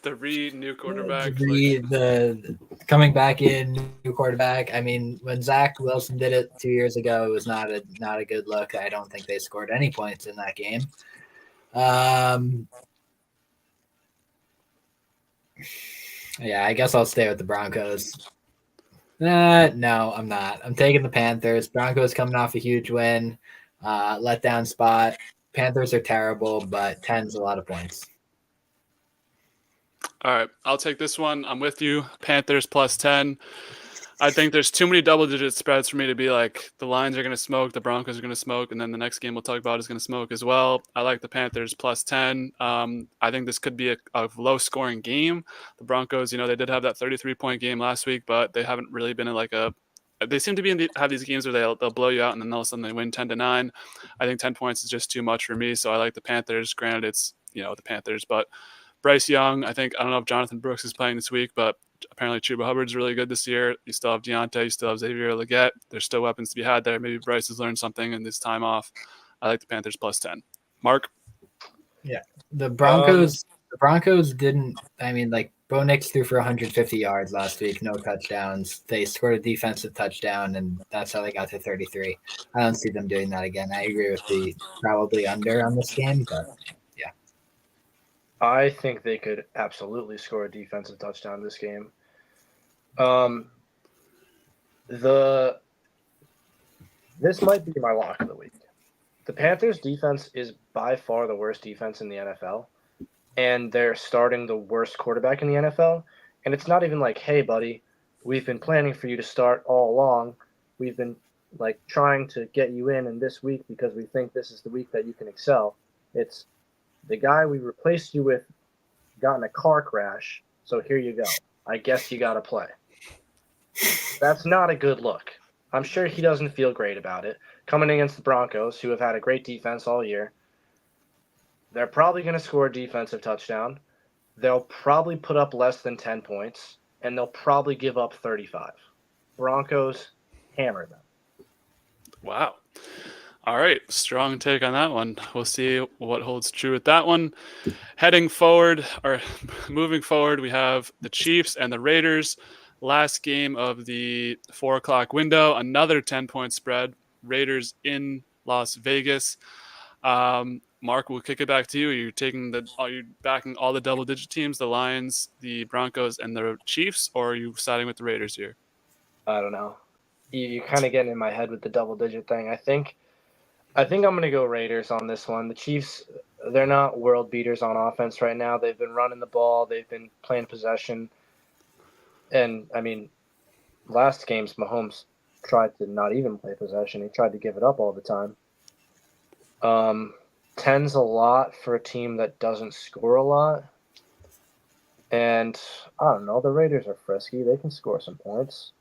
The new quarterback. The coming back in, new quarterback. I mean, when Zach Wilson did it 2 years ago, it was not a good look. I don't think they scored any points in that game. Yeah, I guess I'll stay with the Broncos. No, I'm not. I'm taking the Panthers. Broncos coming off a huge win. Letdown spot. Panthers are terrible, but 10's a lot of points. All right, I'll take this one. I'm with you. Panthers +10. I think there's too many double-digit spreads for me to be like the Lions are going to smoke, the Broncos are going to smoke, and then the next game we'll talk about is going to smoke as well. I like the Panthers +10. I think this could be a low-scoring game. The Broncos, they did have that 33-point game last week, but they haven't really been in they seem to have these games where they'll blow you out and then all of a sudden they win 10-9. I think 10 points is just too much for me, so I like the Panthers. Granted, it's the Panthers, but Bryce Young, I don't know if Jonathan Brooks is playing this week, but apparently Chuba Hubbard's really good this year. You still have Deontay, you still have Xavier Legette. There's still weapons to be had there. Maybe Bryce has learned something in this time off. I like the Panthers +10. Mark? Yeah. The Broncos didn't, Bo Nix threw for 150 yards last week, no touchdowns. They scored a defensive touchdown, and that's how they got to 33. I don't see them doing that again. I agree with the probably under on this game, but yeah. I think they could absolutely score a defensive touchdown this game. This might be my lock of the week. The Panthers defense is by far the worst defense in the NFL, and they're starting the worst quarterback in the NFL. And it's not even like, hey, buddy, we've been planning for you to start all along. We've been trying to get you in this week because we think this is the week that you can excel. It's the guy we replaced you with got in a car crash, so here you go. I guess you got to play. That's not a good look. I'm sure he doesn't feel great about it. Coming against the Broncos, who have had a great defense all year, they're probably going to score a defensive touchdown. They'll probably put up less than 10 points, and they'll probably give up 35. Broncos, hammer them. Wow. All right, strong take on that one. We'll see what holds true with that one. Moving forward, we have the Chiefs and the Raiders. Last game of the 4 o'clock window, another 10-point spread. Raiders in Las Vegas. Mark, we'll kick it back to you. Are you backing all the double-digit teams, the Lions, the Broncos, and the Chiefs, or are you siding with the Raiders here? I don't know. You kind of getting in my head with the double-digit thing. I think I'm going to go Raiders on this one. The Chiefs, they're not world beaters on offense right now. They've been running the ball. They've been playing possession. And, last game's Mahomes tried to not even play possession. He tried to give it up all the time. 10's a lot for a team that doesn't score a lot. And, I don't know, the Raiders are frisky. They can score some points.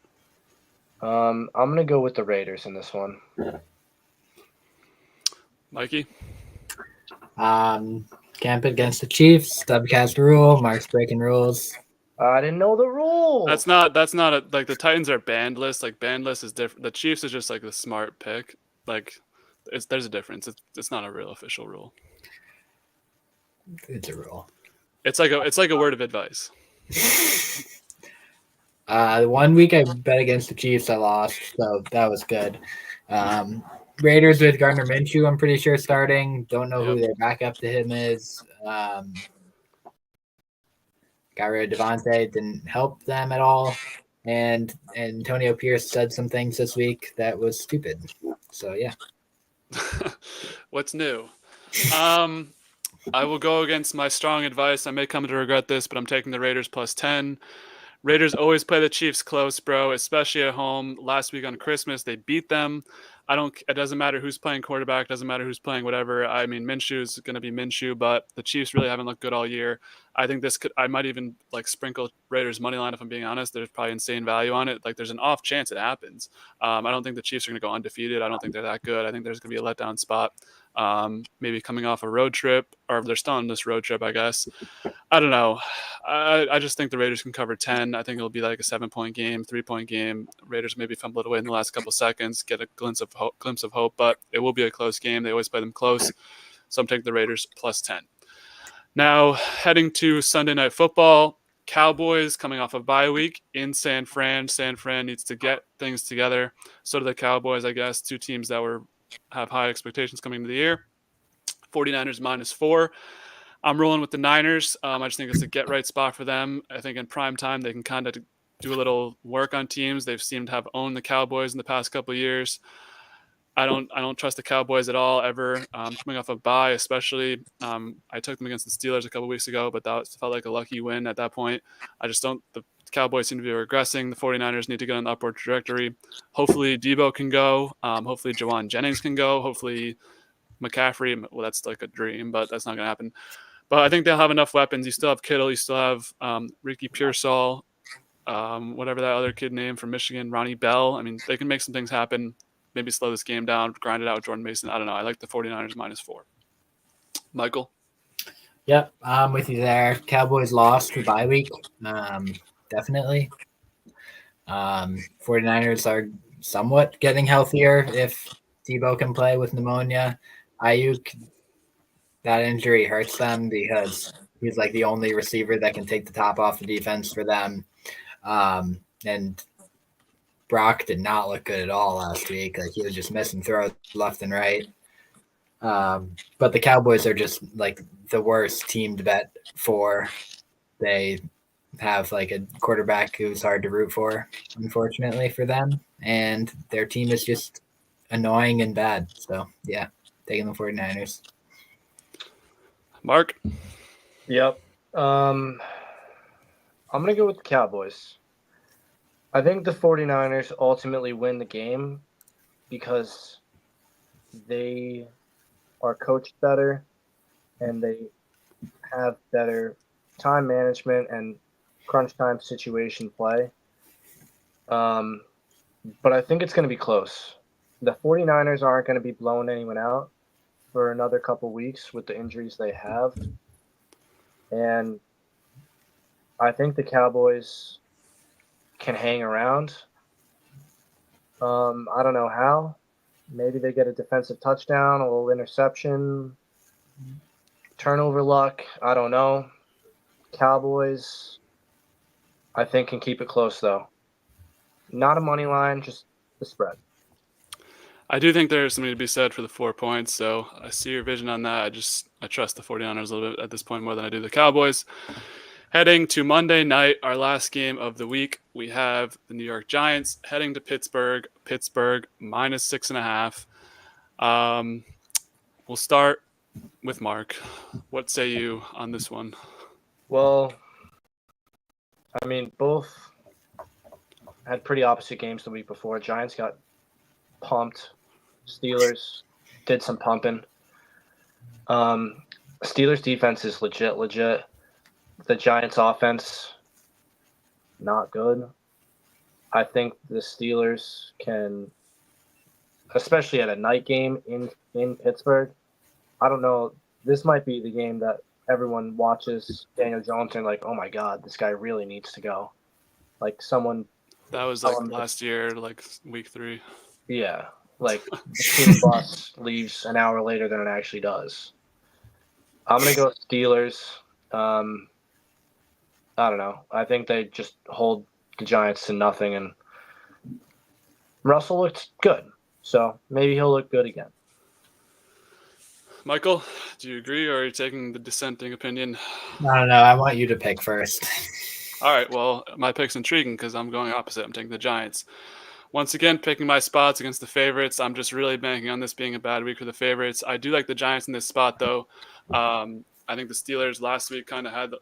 I'm going to go with the Raiders in this one. Mikey? Camp against the Chiefs. Dubcast rule. Mark's breaking rules. I didn't know the rule. That's not the Titans are bandless. Bandless is different. The Chiefs is just the smart pick. There's a difference. It's not a real official rule. It's a rule. It's like a word of advice. 1 week I bet against the Chiefs, I lost, so that was good. Raiders with Gardner Minshew, I'm pretty sure starting. Don't know who their backup to him is. Got rid of Devontae, didn't help them at all. And Antonio Pierce said some things this week that was stupid. So, yeah. What's new? I will go against my strong advice. I may come to regret this, but I'm taking the Raiders +10. Raiders always play the Chiefs close, bro, especially at home. Last week on Christmas, they beat them. It doesn't matter who's playing quarterback, doesn't matter who's playing whatever. I mean, Minshew is going to be Minshew, but the Chiefs really haven't looked good all year. I think I might even like sprinkle Raiders money line if I'm being honest. There's probably insane value on it. Like there's an off chance it happens. I don't think the Chiefs are going to go undefeated. I don't think they're that good. I think there's going to be a letdown spot. Maybe coming off a road trip, or they're still on this road trip, I guess. I don't know. I just think the Raiders can cover 10. I think it'll be like a 7-point game, 3-point game. Raiders maybe fumble it away in the last couple seconds, get a glimpse of hope, but it will be a close game. They always play them close. So I'm taking the Raiders plus 10. Now, heading to Sunday Night Football, Cowboys coming off a bye week in San Fran. San Fran needs to get things together. So do the Cowboys, I guess, two teams that have high expectations coming into the year. 49ers -4. I'm rolling with the Niners. I just think it's a get-right spot for them. I think in prime time they can kind of do a little work on teams. They've seemed to have owned the Cowboys in the past couple of years. I don't trust the Cowboys at all ever. Coming off a bye, especially. I took them against the Steelers a couple weeks ago, but that felt like a lucky win at that point. I just don't. The Cowboys seem to be regressing. The 49ers need to get on the upward trajectory. Hopefully Debo can go. Hopefully Jawan Jennings can go. Hopefully McCaffrey. Well, that's like a dream, but that's not going to happen. But I think they'll have enough weapons. You still have Kittle. You still have Ricky Pearsall, whatever that other kid name from Michigan, Ronnie Bell. I mean, they can make some things happen. Maybe slow this game down, grind it out with Jordan Mason. I don't know. I like the 49ers -4. Michael? Yep, I'm with you there. Cowboys lost for bye week. Definitely. 49ers are somewhat getting healthier if Debo can play with pneumonia. Ayuk, that injury hurts them because he's like the only receiver that can take the top off the defense for them. And Brock did not look good at all last week. Like he was just missing throws left and right. But the Cowboys are just like the worst team to bet for. They have like a quarterback who's hard to root for, unfortunately for them. And their team is just annoying and bad. So, yeah, taking the 49ers. Mark? Yep. I'm going to go with the Cowboys. I think the 49ers ultimately win the game because they are coached better and they have better time management and crunch time situation play. But I think it's going to be close. The 49ers aren't going to be blowing anyone out for another couple weeks with the injuries they have. And I think the Cowboys can hang around. I don't know how. Maybe they get a defensive touchdown, a little interception, turnover luck. I don't know. Cowboys, I think, can keep it close, though. Not a money line, just the spread. I do think there's something to be said for the 4 points, so I see your vision on that. I trust the 49ers a little bit at this point more than I do the Cowboys. Heading to Monday night, our last game of the week, we have the New York Giants heading to Pittsburgh. Pittsburgh -6.5. We'll start with Mark. What say you on this one? Well, I mean, both had pretty opposite games the week before. Giants got pumped. Steelers did some pumping. Steelers defense is legit. The Giants offense, not good. I think the Steelers can, especially at a night game in Pittsburgh, I don't know. This might be the game that everyone watches Daniel Jones and like, oh my God, this guy really needs to go. Like someone. That was like last year, like week 3. Yeah. Like the team bus leaves an hour later than it actually does. I'm going to go Steelers. I don't know. I think they just hold the Giants to nothing, and Russell looked good, so maybe he'll look good again. Michael, do you agree, or are you taking the dissenting opinion? I don't know. I want you to pick first. All right, well, my pick's intriguing because I'm going opposite. I'm taking the Giants. Once again, picking my spots against the favorites. I'm just really banking on this being a bad week for the favorites. I do like the Giants in this spot, though. I think the Steelers last week kind of had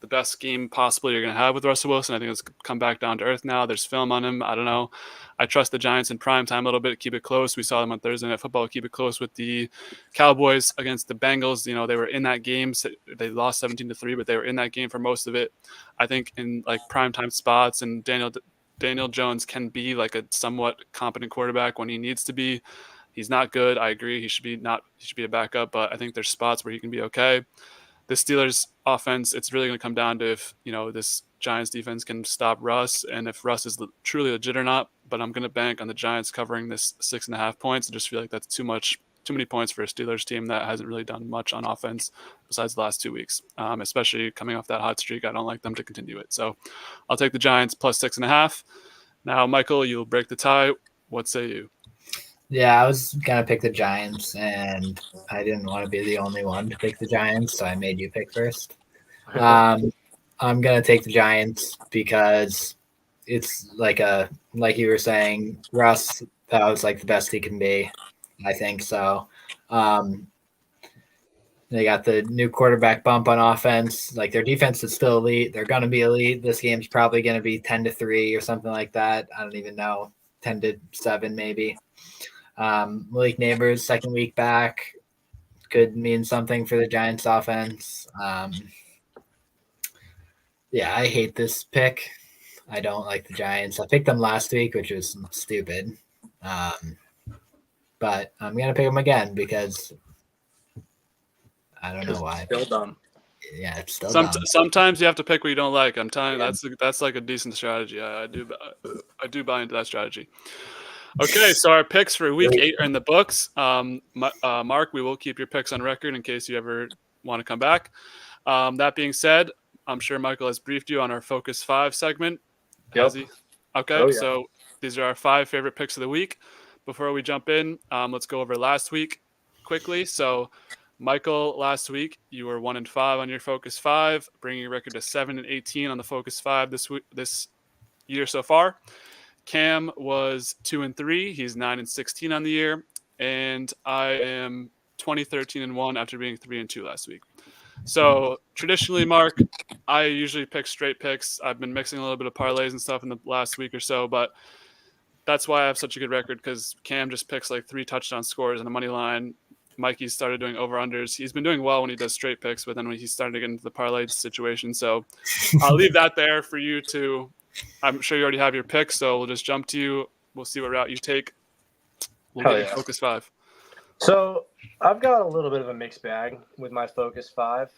the best scheme possible you're going to have with Russell Wilson. I think it's come back down to earth now. There's film on him. I don't know. I trust the Giants in prime time a little bit, keep it close. We saw them on Thursday Night Football, keep it close with the Cowboys against the Bengals. You know, they were in that game. They lost 17-3, but they were in that game for most of it. I think in like prime time spots, and Daniel Jones can be like a somewhat competent quarterback when he needs to be. He's not good. I agree. He should be a backup, but I think there's spots where he can be okay. The Steelers offense, it's really going to come down to if, this Giants defense can stop Russ and if Russ is truly legit or not. But I'm going to bank on the Giants covering this 6.5 points. I just feel like that's too many points for a Steelers team that hasn't really done much on offense besides the last 2 weeks, especially coming off that hot streak. I don't like them to continue it. So I'll take the Giants plus 6.5. Now, Michael, you'll break the tie. What say you? Yeah, I was going to pick the Giants, and I didn't want to be the only one to pick the Giants, so I made you pick first. I'm going to take the Giants because it's like you were saying, Russ, that was like the best he can be, I think so. They got the new quarterback bump on offense. Like their defense is still elite. They're going to be elite. This game's probably going to be 10-3 or something like that. I don't even know, 10-7 maybe. Malik Neighbors, second week back, could mean something for the Giants offense. Yeah, I hate this pick. I don't like the Giants. I picked them last week, which was stupid. But I'm going to pick them again because I don't know why. Still dumb. Yeah, it's still dumb. Sometimes you have to pick what you don't like. I'm telling you, that's like a decent strategy. I do buy into that strategy. Okay, so our picks for week 8 are in the books. Mark, we will keep your picks on record in case you ever want to come back. That being said, I'm sure Michael has briefed you on our Focus 5 segment. Yep. Has he? Okay, Oh, yeah. So these are our 5 favorite picks of the week. Before we jump in, let's go over last week quickly. So, Michael, last week you were 1-5 on your Focus 5, bringing your record to 7-18 on the Focus 5 this year so far. Cam was 2-3. He's 9-16 on the year, and I am 20-13-1 after being 3-2 last week. So traditionally, Mark, I usually pick straight picks. I've been mixing a little bit of parlays and stuff in the last week or so, but that's why I have such a good record because Cam just picks like 3 touchdown scores on the money line. Mikey started doing over-unders. He's been doing well when he does straight picks, but then when he started to get into the parlay situation. So I'll leave that there for you to – I'm sure you already have your picks, so we'll just jump to you. We'll see what route you take. We'll get your Focus 5. So I've got a little bit of a mixed bag with my Focus 5.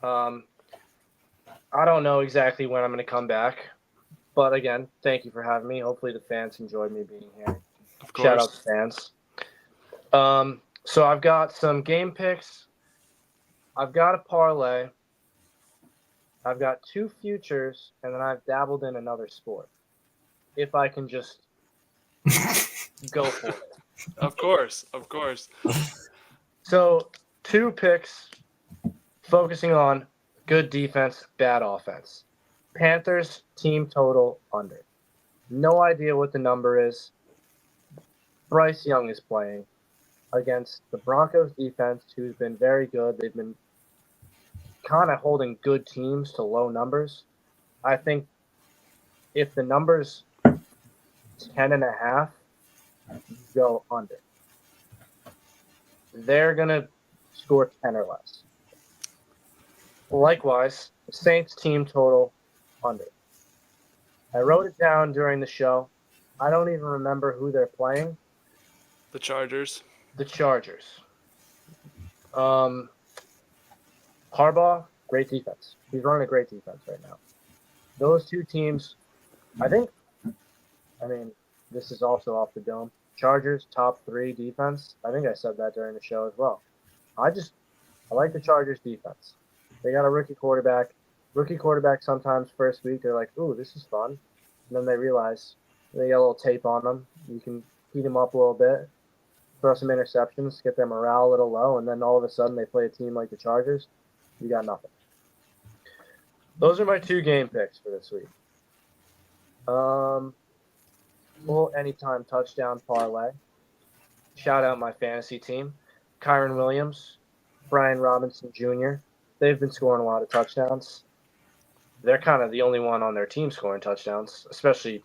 I don't know exactly when I'm going to come back. But again, thank you for having me. Hopefully the fans enjoyed me being here. Of course. Shout out to fans. So I've got some game picks. I've got a parlay. I've got 2 futures, and then I've dabbled in another sport. If I can just go for it. Of course. So 2 picks focusing on good defense, bad offense. Panthers team total under. No idea what the number is. Bryce Young is playing against the Broncos defense, who's been very good. They've been kind of holding good teams to low numbers. I think if the number's 10.5, go under. They're going to score 10 or less. Likewise, the Saints team total under. I wrote it down during the show. I don't even remember who they're playing. The Chargers. Harbaugh, great defense. He's running a great defense right now. Those 2 teams, I mean, this is also off the dome. Chargers, top 3 defense. I think I said that during the show as well. I like the Chargers defense. They got a rookie quarterback. Rookie quarterback sometimes first week, they're like, ooh, this is fun. And then they realize they got a little tape on them. You can heat them up a little bit, throw some interceptions, get their morale a little low, and then all of a sudden they play a team like the Chargers. You got nothing. Those are my 2 game picks for this week. Full anytime touchdown parlay. Shout out my fantasy team. Kyron Williams, Brian Robinson Jr. They've been scoring a lot of touchdowns. they're kind of the only one on their team scoring touchdowns, especially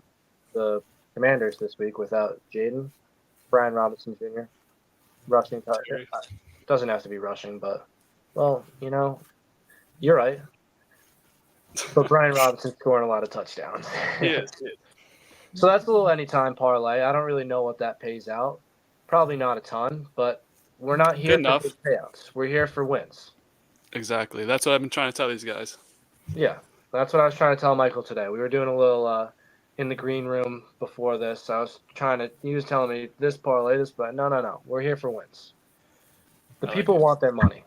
the Commanders this week without Jaden, Brian Robinson Jr. rushing. Doesn't have to be rushing, but well, you're right. But Brian Robinson's scoring a lot of touchdowns. He is. So that's a little anytime parlay. I don't really know what that pays out. Probably not a ton, but we're not here Good for big payouts. We're here for wins. Exactly. That's what I've been trying to tell these guys. Yeah, that's what I was trying to tell Michael today. We were doing a little in the green room before this. He was telling me this parlay, this, but no. We're here for wins. The people want their money.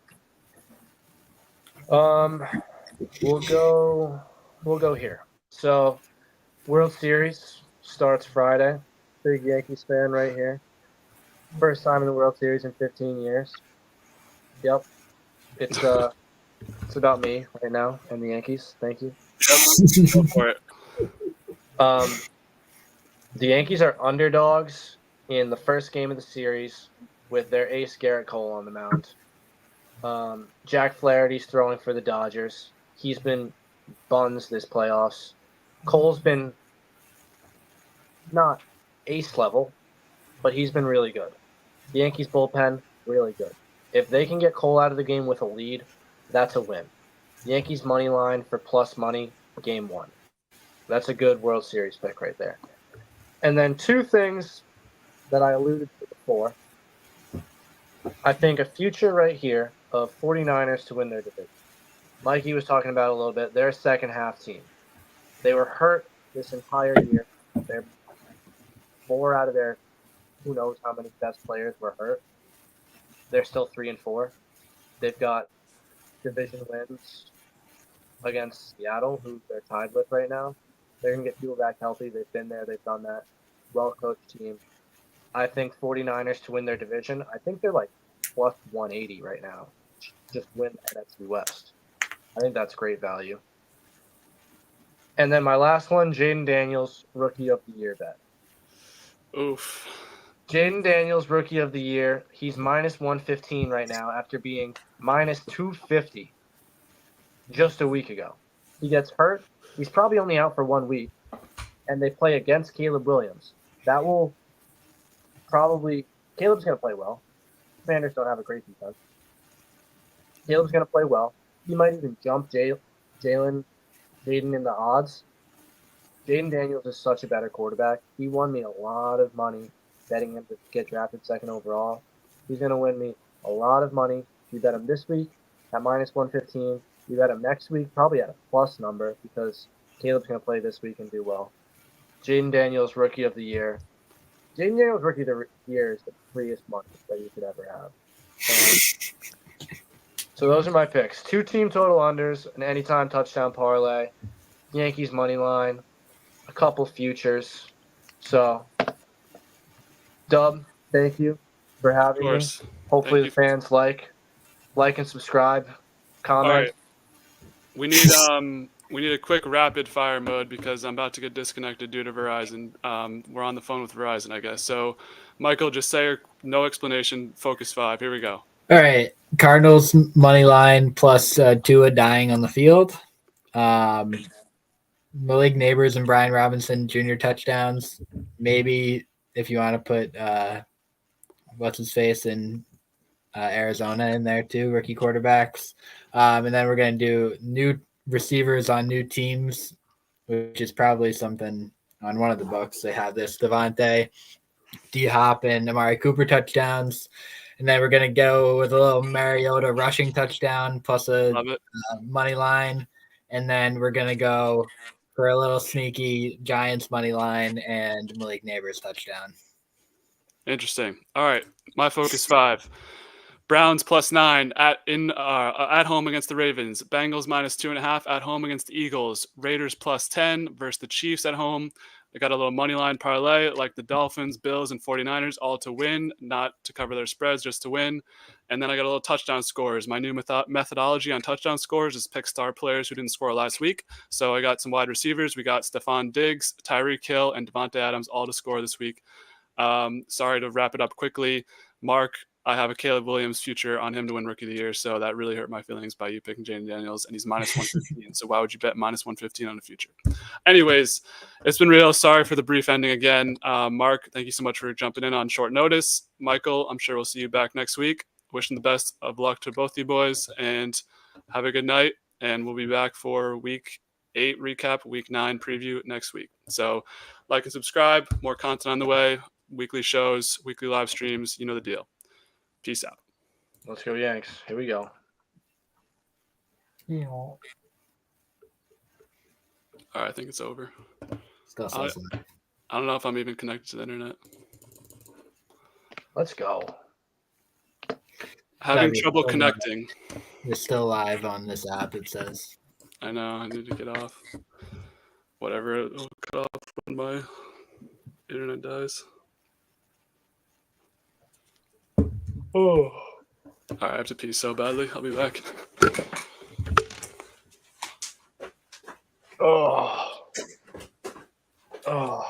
We'll go here. So, World Series starts Friday. Big Yankees fan right here. First time in the World Series in 15 years. Yep. It's about me right now and the Yankees. Thank you. Go for it. The Yankees are underdogs in the first game of the series with their ace Garrett Cole on the mound. Jack Flaherty's throwing for the Dodgers. He's been buns this playoffs. Cole's been not ace level, but he's been really good. The Yankees bullpen, really good. If they can get Cole out of the game with a lead, that's a win. Yankees money line for plus money, game 1. That's a good World Series pick right there. And then two things that I alluded to before. I think a future right here of 49ers to win their division. Mikey was talking about it a little bit. They're a second half team. They were hurt this entire year. They're 4 out of their who knows how many best players were hurt. They're still 3-4. They've got division wins against Seattle, who they're tied with right now. They're going to get people back healthy. They've been there. They've done that. Well-coached team. I think 49ers to win their division. I think they're like plus 180 right now. Just win NFC West. I think that's great value. And then my last one, Jaden Daniels, Rookie of the Year bet. Oof. Jaden Daniels, Rookie of the Year. He's minus 115 right now after being minus 250 just a week ago. He gets hurt. He's probably only out for 1 week. And they play against Caleb Williams. That will probably – Caleb's going to play well. Commanders don't have a great defense. Caleb's going to play well. He might even jump Jaden in the odds. Jaden Daniels is such a better quarterback. He won me a lot of money betting him to get drafted second overall. He's going to win me a lot of money. You bet him this week at minus 115. You bet him next week probably at a plus number because Caleb's going to play this week and do well. Jaden Daniels, Rookie of the Year. Jaden Daniels, Rookie of the Year is the freest money that you could ever have. So those are my picks. 2 team total unders, an anytime touchdown parlay, Yankees money line, a couple futures. So, Dub, thank you for having me. Hopefully the fans like and subscribe, comment. All right. We need a quick rapid fire mode because I'm about to get disconnected due to Verizon. We're on the phone with Verizon, I guess. So, Michael, just say no explanation. Focus 5. Here we go. All right. Cardinals money line plus Tua dying on the field. Malik Neighbors and Brian Robinson Jr. touchdowns. Maybe if you want to put what's his face in Arizona in there too, rookie quarterbacks. And then we're going to do new receivers on new teams, which is probably something on one of the books. They have this Devontae, D-Hop, and Amari Cooper touchdowns. And then we're going to go with a little Mariota rushing touchdown plus a money line. And then we're going to go for a little sneaky Giants money line and Malik Neighbors touchdown. Interesting. All right. My focus 5. Browns plus 9 at home against the Ravens. Bengals minus 2.5 at home against the Eagles. Raiders plus 10 versus the Chiefs at home. I got a little money line parlay like the Dolphins, Bills, and 49ers, all to win, not to cover their spreads, just to win. And then I got a little touchdown scores. My new methodology on touchdown scores is pick star players who didn't score last week. So I got some wide receivers. We got Stephon Diggs, Tyreek Hill, and Devontae Adams all to score this week. Sorry to wrap it up quickly. Mark I have a Caleb Williams future on him to win Rookie of the Year, so that really hurt my feelings by you picking Jaden Daniels, and he's minus 115. So why would you bet minus 115 on the future? Anyways, it's been real. Sorry for the brief ending again. Mark, thank you so much for jumping in on short notice. Michael, I'm sure we'll see you back next week. Wishing the best of luck to both you boys, and have a good night. And we'll be back for Week 8 recap, Week 9 preview next week. So like and subscribe. More content on the way. Weekly shows, weekly live streams. You know the deal. Peace out. Let's go Yanks. Here we go. All right, I think it's over. Still says that. I don't know if I'm even connected to the internet. Let's go. Having Sorry, trouble hold on. connecting. You're still live on this app, it says. I know. I need to get off. Whatever. It'll cut off when my internet dies. Oh. All right, I have to pee so badly. I'll be back. Oh. Oh.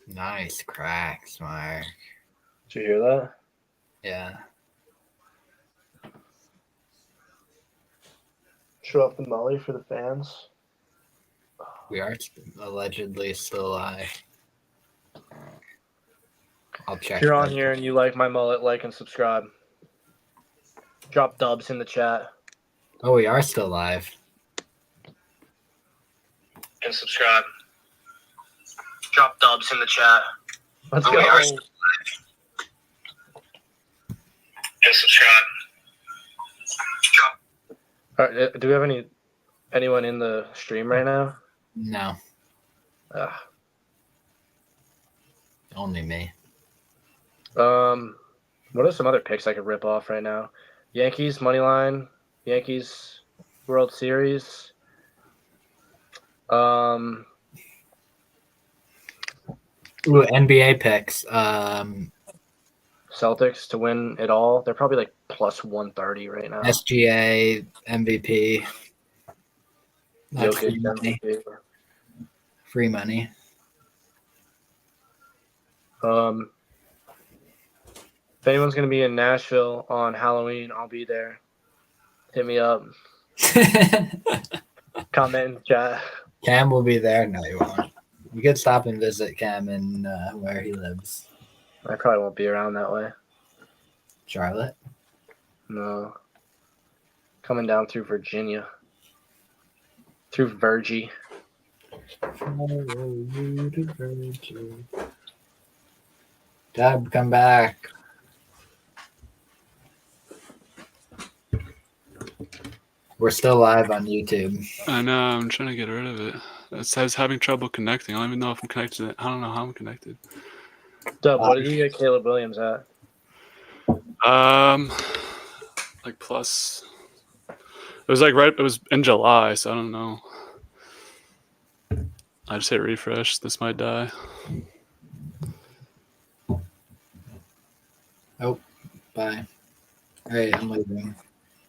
Nice cracks, Mark. Did you hear that? Yeah. Show off the Molly for the fans. We are allegedly still live. I'll check. If you're on that. here and you like my mullet, like and subscribe. Drop dubs in the chat. Oh, we are still live. And subscribe. Drop dubs in the chat. Let's go. And subscribe. All right, do we have anyone in the stream right now? No, Ugh. only me. What are some other picks I could rip off right now? Yankees money line, Yankees World Series. Ooh, NBA picks. Celtics to win it all. They're probably like plus 130 right now. SGA MVP. That's Jokic free money. MVP. Free money. If anyone's gonna be in Nashville on Halloween, I'll be there. Hit me up. Comment in chat. Cam will be there. No, he won't. You could stop and visit Cam in where he lives. I probably won't be around that way. Charlotte. No. Coming down through Virginia. Through Virgie. Deb, come back. We're still live on YouTube. I know. I'm trying to get rid of it. It says having trouble connecting. I don't even know if I'm connected. I don't know how I'm connected. Dub, what did you get Caleb Williams at? Like plus. It was like right. It was in July, so I don't know. I just hit refresh. This might die. Oh, bye. All right, I'm leaving.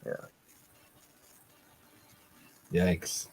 Yeah. Yikes.